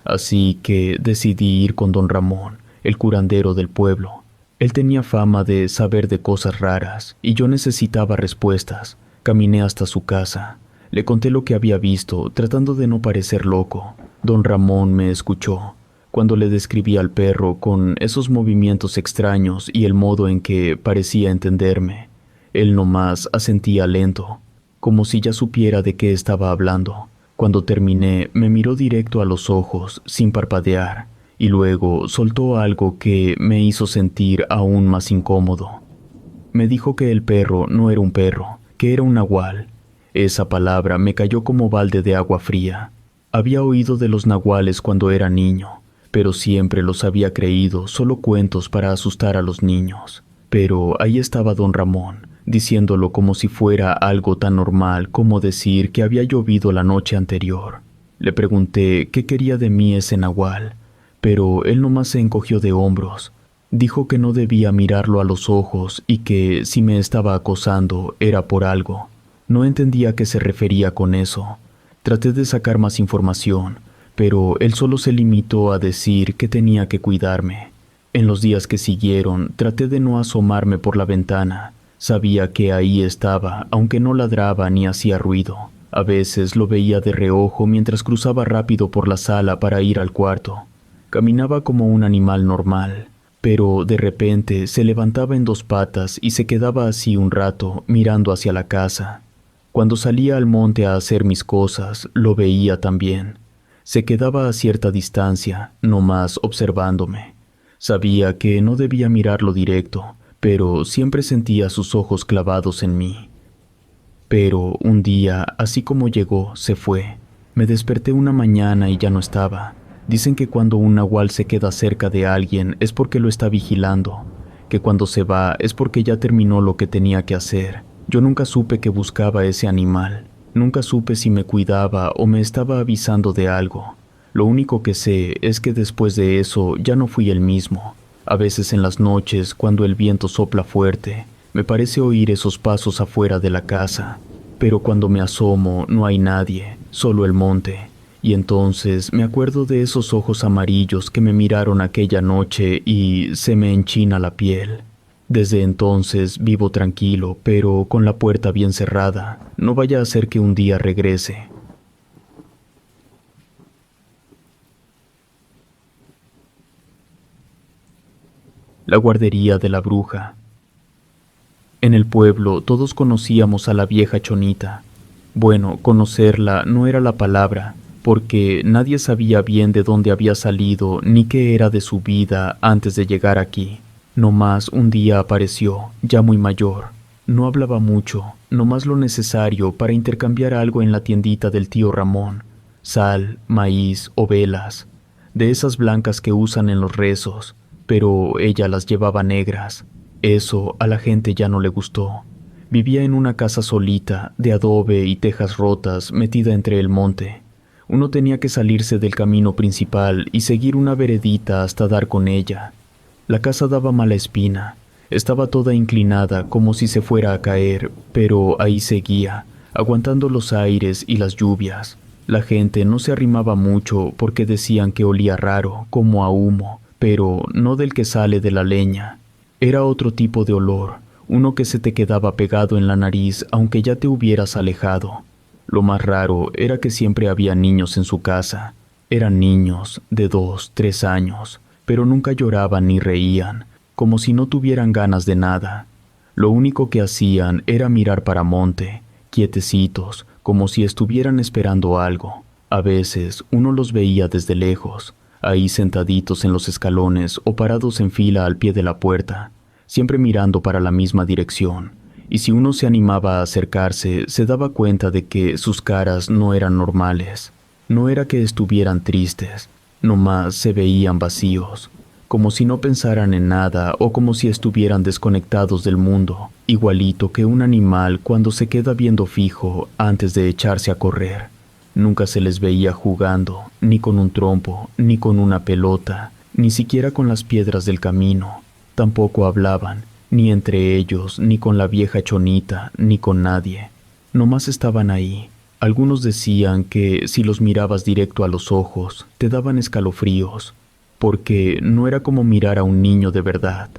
Así que decidí ir con don Ramón, el curandero del pueblo. Él tenía fama de saber de cosas raras, y yo necesitaba respuestas. Caminé hasta su casa. Le conté lo que había visto, tratando de no parecer loco. Don Ramón me escuchó. Cuando le describí al perro con esos movimientos extraños y el modo en que parecía entenderme, él nomás asentía lento, como si ya supiera de qué estaba hablando. Cuando terminé, me miró directo a los ojos, sin parpadear, y luego soltó algo que me hizo sentir aún más incómodo. Me dijo que el perro no era un perro, que era un nahual. Esa palabra me cayó como balde de agua fría. Había oído de los nahuales cuando era niño, pero siempre los había creído solo cuentos para asustar a los niños. Pero ahí estaba don Ramón, diciéndolo como si fuera algo tan normal como decir que había llovido la noche anterior. Le pregunté qué quería de mí ese nahual, pero él nomás se encogió de hombros. Dijo que no debía mirarlo a los ojos y que si me estaba acosando era por algo. No entendía a qué se refería con eso. Traté de sacar más información, pero él solo se limitó a decir que tenía que cuidarme. En los días que siguieron, traté de no asomarme por la ventana. Sabía que ahí estaba, aunque no ladraba ni hacía ruido. A veces lo veía de reojo mientras cruzaba rápido por la sala para ir al cuarto. Caminaba como un animal normal. pero de repente se levantaba en dos patas y se quedaba así un rato mirando hacia la casa. Cuando salía al monte a hacer mis cosas, lo veía también. Se quedaba a cierta distancia, nomás observándome. Sabía que no debía mirarlo directo, pero siempre sentía sus ojos clavados en mí. Pero un día, así como llegó, se fue. Me desperté una mañana y ya no estaba. Dicen que cuando un nahual se queda cerca de alguien es porque lo está vigilando, que cuando se va es porque ya terminó lo que tenía que hacer. Yo nunca supe que buscaba ese animal. Nunca supe si me cuidaba o me estaba avisando de algo. Lo único que sé es que después de eso ya no fui el mismo. A veces en las noches, cuando el viento sopla fuerte, me parece oír esos pasos afuera de la casa. Pero cuando me asomo no hay nadie, solo el monte. Y entonces me acuerdo de esos ojos amarillos que me miraron aquella noche y se me enchina la piel. Desde entonces vivo tranquilo, pero con la puerta bien cerrada. No vaya a ser que un día regrese. La guardería de la bruja. En el pueblo todos conocíamos a la vieja Chonita. Bueno, conocerla no era la palabra, porque nadie sabía bien de dónde había salido ni qué era de su vida antes de llegar aquí. Nomás un día apareció, ya muy mayor. No hablaba mucho, nomás lo necesario para intercambiar algo en la tiendita del tío Ramón. Sal, maíz o velas, de esas blancas que usan en los rezos, pero ella las llevaba negras. Eso a la gente ya no le gustó. Vivía en una casa solita, de adobe y tejas rotas, metida entre el monte. Uno tenía que salirse del camino principal y seguir una veredita hasta dar con ella. La casa daba mala espina. Estaba toda inclinada como si se fuera a caer, pero ahí seguía, aguantando los aires y las lluvias. La gente no se arrimaba mucho porque decían que olía raro, como a humo, pero no del que sale de la leña. Era otro tipo de olor, uno que se te quedaba pegado en la nariz aunque ya te hubieras alejado. Lo más raro era que siempre había niños en su casa. Eran niños de 2, 3 años, pero nunca lloraban ni reían, como si no tuvieran ganas de nada. Lo único que hacían era mirar para monte, quietecitos, como si estuvieran esperando algo. A veces uno los veía desde lejos, ahí sentaditos en los escalones o parados en fila al pie de la puerta, siempre mirando para la misma dirección. Y si uno se animaba a acercarse, se daba cuenta de que sus caras no eran normales. No era que estuvieran tristes, nomás se veían vacíos, como si no pensaran en nada o como si estuvieran desconectados del mundo, igualito que un animal cuando se queda viendo fijo antes de echarse a correr. Nunca se les veía jugando, ni con un trompo, ni con una pelota, ni siquiera con las piedras del camino. Tampoco hablaban, ni entre ellos, ni con la vieja Chonita, ni con nadie. Nomás estaban ahí. Algunos decían que si los mirabas directo a los ojos, te daban escalofríos, porque no era como mirar a un niño de verdad.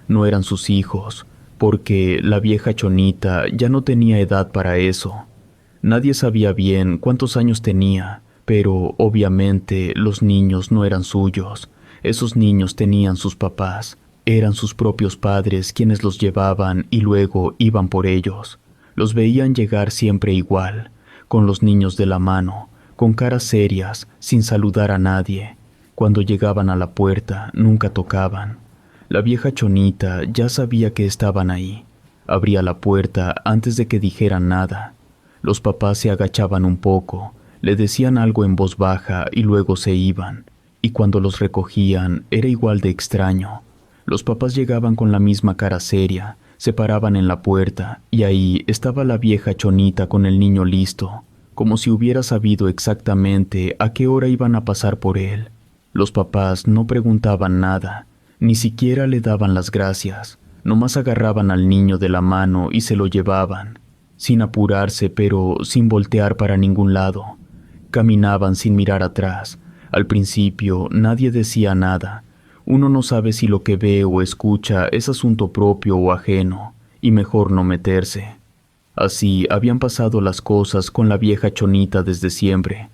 No eran sus hijos, porque la vieja Chonita ya no tenía edad para eso. Nadie sabía bien cuántos años tenía, pero obviamente los niños no eran suyos. Esos niños tenían sus papás. Eran sus propios padres quienes los llevaban y luego iban por ellos. Los veían llegar siempre igual, con los niños de la mano, con caras serias, sin saludar a nadie. Cuando llegaban a la puerta, nunca tocaban. La vieja Chonita ya sabía que estaban ahí. Abría la puerta antes de que dijeran nada. Los papás se agachaban un poco, le decían algo en voz baja y luego se iban. Y cuando los recogían, era igual de extraño. Los papás llegaban con la misma cara seria, se paraban en la puerta y ahí estaba la vieja Chonita con el niño listo, como si hubiera sabido exactamente a qué hora iban a pasar por él. Los papás no preguntaban nada, ni siquiera le daban las gracias, nomás agarraban al niño de la mano y se lo llevaban, sin apurarse pero sin voltear para ningún lado. Caminaban sin mirar atrás. Al principio nadie decía nada. Uno no sabe si lo que ve o escucha es asunto propio o ajeno, y mejor no meterse. Así habían pasado las cosas con la vieja Chonita desde siempre.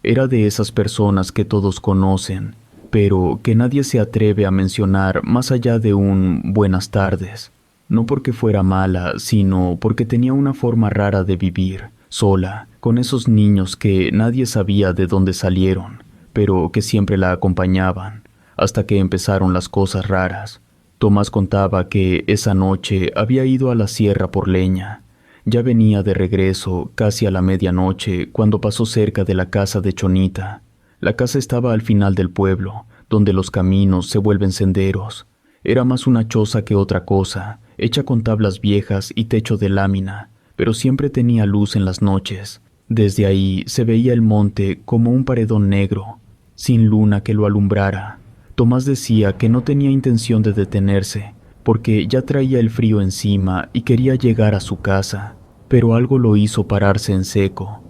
Era de esas personas que todos conocen, pero que nadie se atreve a mencionar más allá de un buenas tardes. No porque fuera mala, sino porque tenía una forma rara de vivir, sola, con esos niños que nadie sabía de dónde salieron, pero que siempre la acompañaban, hasta que empezaron las cosas raras. Tomás contaba que esa noche había ido a la sierra por leña. Ya venía de regreso casi a la medianoche cuando pasó cerca de la casa de Chonita. La casa estaba al final del pueblo, donde los caminos se vuelven senderos. Era más una choza que otra cosa, hecha con tablas viejas y techo de lámina, pero siempre tenía luz en las noches. Desde ahí se veía el monte como un paredón negro, sin luna que lo alumbrara. Tomás decía que no tenía intención de detenerse, porque ya traía el frío encima y quería llegar a su casa, pero algo lo hizo pararse en seco.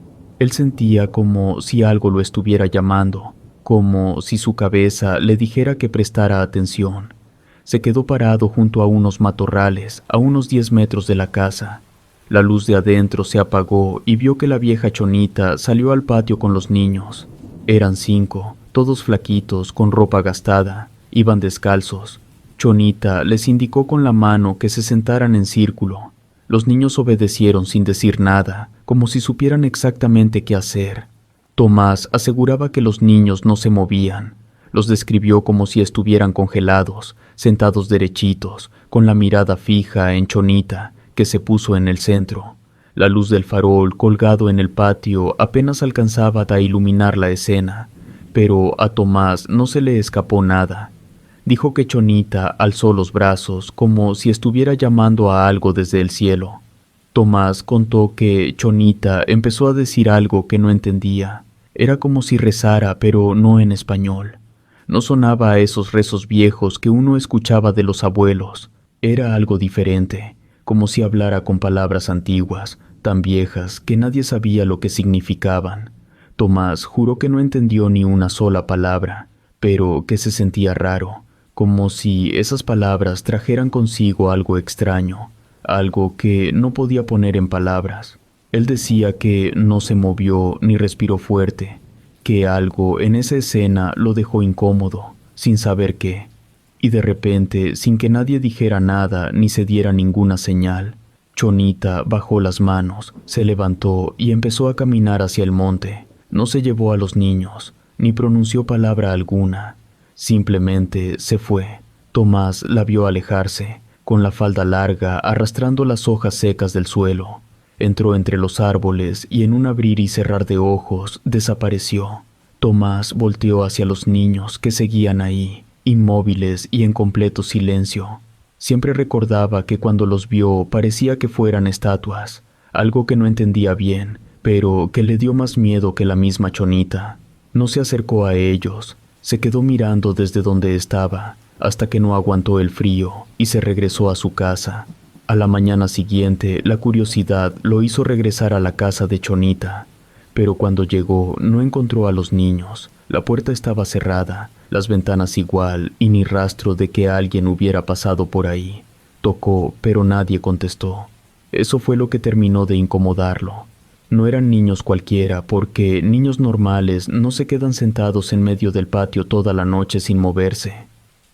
Él sentía como si algo lo estuviera llamando, como si su cabeza le dijera que prestara atención. Se quedó parado junto a unos matorrales, a unos 10 metros de la casa. La luz de adentro se apagó y vio que la vieja Chonita salió al patio con los niños. Eran 5, todos flaquitos, con ropa gastada, iban descalzos. Chonita les indicó con la mano que se sentaran en círculo. Los niños obedecieron sin decir nada, como si supieran exactamente qué hacer. Tomás aseguraba que los niños no se movían. Los describió como si estuvieran congelados, sentados derechitos, con la mirada fija en Chonita, que se puso en el centro. La luz del farol colgado en el patio apenas alcanzaba a iluminar la escena, pero a Tomás no se le escapó nada. Dijo que Chonita alzó los brazos como si estuviera llamando a algo desde el cielo. Tomás contó que Chonita empezó a decir algo que no entendía. Era como si rezara, pero no en español. No sonaba a esos rezos viejos que uno escuchaba de los abuelos. Era algo diferente, como si hablara con palabras antiguas, tan viejas que nadie sabía lo que significaban. Tomás juró que no entendió ni una sola palabra, pero que se sentía raro, como si esas palabras trajeran consigo algo extraño, algo que no podía poner en palabras. Él decía que no se movió ni respiró fuerte, que algo en esa escena lo dejó incómodo, sin saber qué. Y de repente, sin que nadie dijera nada ni se diera ninguna señal, Chonita bajó las manos, se levantó y empezó a caminar hacia el monte. No se llevó a los niños, ni pronunció palabra alguna. Simplemente se fue. Tomás la vio alejarse, con la falda larga arrastrando las hojas secas del suelo. Entró entre los árboles y en un abrir y cerrar de ojos desapareció. Tomás volteó hacia los niños que seguían ahí, inmóviles y en completo silencio. Siempre recordaba que cuando los vio parecía que fueran estatuas, algo que no entendía bien, pero que le dio más miedo que la misma Chonita. No se acercó a ellos, se quedó mirando desde donde estaba, hasta que no aguantó el frío y se regresó a su casa. A la mañana siguiente, la curiosidad lo hizo regresar a la casa de Chonita, pero cuando llegó no encontró a los niños. La puerta estaba cerrada, las ventanas igual y ni rastro de que alguien hubiera pasado por ahí. Tocó, pero nadie contestó. Eso fue lo que terminó de incomodarlo. No eran niños cualquiera, porque niños normales no se quedan sentados en medio del patio toda la noche sin moverse.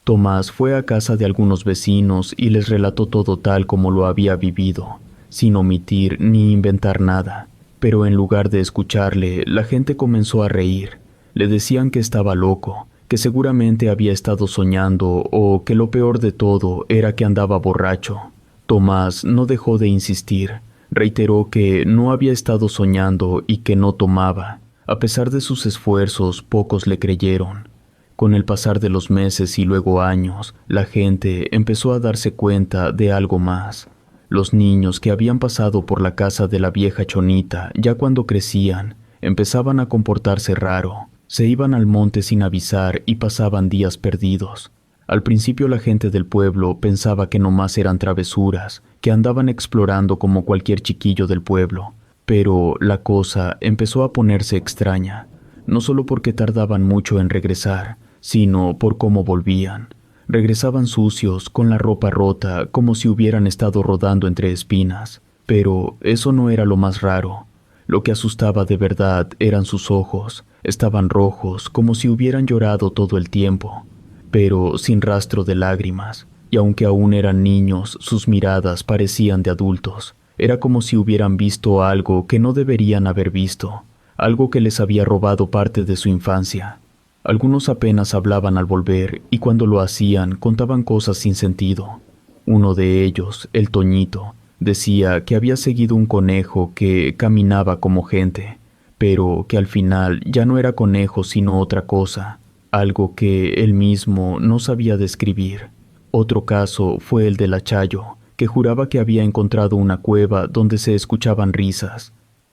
Tomás fue a casa de algunos vecinos y les relató todo tal como lo había vivido, sin omitir ni inventar nada. Pero en lugar de escucharle, la gente comenzó a reír. Le decían que estaba loco, que seguramente había estado soñando o que lo peor de todo era que andaba borracho. Tomás no dejó de insistir. Reiteró que no había estado soñando y que no tomaba. A pesar de sus esfuerzos, pocos le creyeron. Con el pasar de los meses y luego años, la gente empezó a darse cuenta de algo más. Los niños que habían pasado por la casa de la vieja Chonita, ya cuando crecían, empezaban a comportarse raro. Se iban al monte sin avisar y pasaban días perdidos. Al principio la gente del pueblo pensaba que nomás eran travesuras, que andaban explorando como cualquier chiquillo del pueblo, pero la cosa empezó a ponerse extraña, no solo porque tardaban mucho en regresar, sino por cómo volvían. Regresaban sucios, con la ropa rota, como si hubieran estado rodando entre espinas. Pero eso no era lo más raro. Lo que asustaba de verdad eran sus ojos, Estaban rojos, como si hubieran llorado todo el tiempo, pero sin rastro de lágrimas, y aunque aún eran niños, sus miradas parecían de adultos. Era como si hubieran visto algo que no deberían haber visto, algo que les había robado parte de su infancia. Algunos apenas hablaban al volver, y cuando lo hacían contaban cosas sin sentido. Uno de ellos, el Toñito, decía que había seguido un conejo que caminaba como gente, pero que al final ya no era conejo sino otra cosa, algo que él mismo no sabía describir. Otro caso fue el del Achayo, que juraba que había encontrado una cueva donde se escuchaban risas,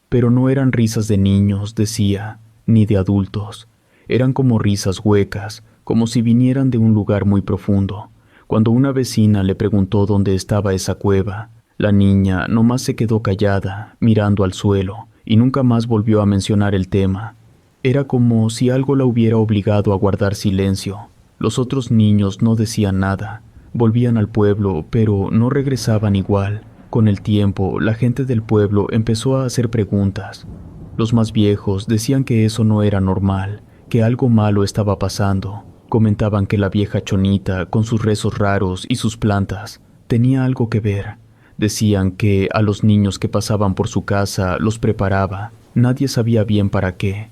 pero no eran risas de niños, decía, ni de adultos. Eran como risas huecas, como si vinieran de un lugar muy profundo. Cuando una vecina le preguntó dónde estaba esa cueva, la niña nomás se quedó callada, mirando al suelo, y nunca más volvió a mencionar el tema. Era como si algo la hubiera obligado a guardar silencio. Los otros niños no decían nada. Volvían al pueblo, pero no regresaban igual. Con el tiempo, la gente del pueblo empezó a hacer preguntas. Los más viejos decían que eso no era normal, que algo malo estaba pasando. Comentaban que la vieja Chonita, con sus rezos raros y sus plantas, tenía algo que ver. Decían que a los niños que pasaban por su casa los preparaba. Nadie sabía bien para qué.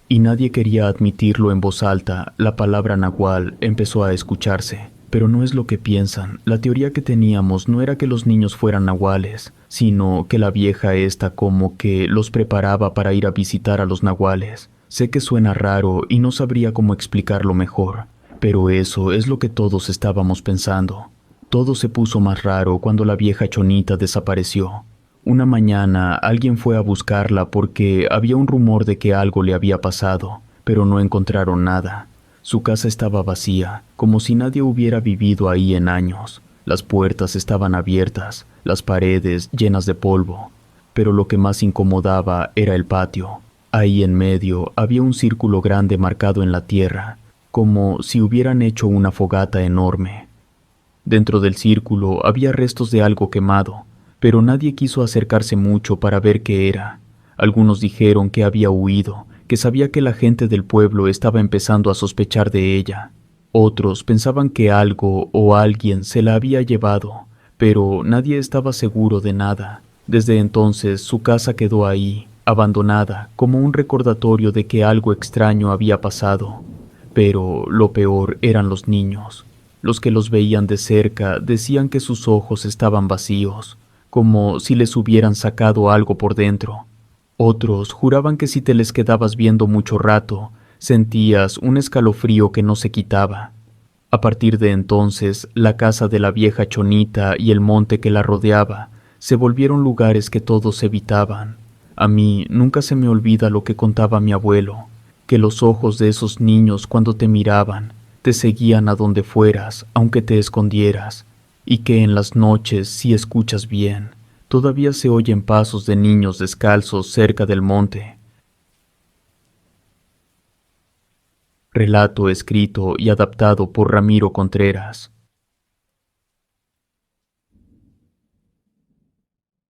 Y nadie quería admitirlo en voz alta. La palabra nahual empezó a escucharse. Pero no es lo que piensan. La teoría que teníamos no era que los niños fueran nahuales, sino que la vieja esta como que los preparaba para ir a visitar a los nahuales. Sé que suena raro y no sabría cómo explicarlo mejor, pero eso es lo que todos estábamos pensando. Todo se puso más raro cuando la vieja Chonita desapareció. Una mañana alguien fue a buscarla porque había un rumor de que algo le había pasado, pero no encontraron nada. Su casa estaba vacía, como si nadie hubiera vivido ahí en años. Las puertas estaban abiertas, las paredes llenas de polvo, pero lo que más incomodaba era el patio. Ahí en medio había un círculo grande marcado en la tierra, como si hubieran hecho una fogata enorme. Dentro del círculo había restos de algo quemado, pero nadie quiso acercarse mucho para ver qué era. Algunos dijeron que había huido, que sabía que la gente del pueblo estaba empezando a sospechar de ella. Otros pensaban que algo o alguien se la había llevado, pero nadie estaba seguro de nada. Desde entonces su casa quedó ahí, abandonada, como un recordatorio de que algo extraño había pasado. Pero lo peor eran los niños. Los que los veían de cerca decían que sus ojos estaban vacíos, como si les hubieran sacado algo por dentro. Otros juraban que si te les quedabas viendo mucho rato, sentías un escalofrío que no se quitaba. A partir de entonces, la casa de la vieja Chonita y el monte que la rodeaba se volvieron lugares que todos evitaban. A mí nunca se me olvida lo que contaba mi abuelo, que los ojos de esos niños cuando te miraban te seguían a donde fueras, aunque te escondieras, y que en las noches, si escuchas bien, todavía se oyen pasos de niños descalzos cerca del monte. Relato escrito y adaptado por Ramiro Contreras.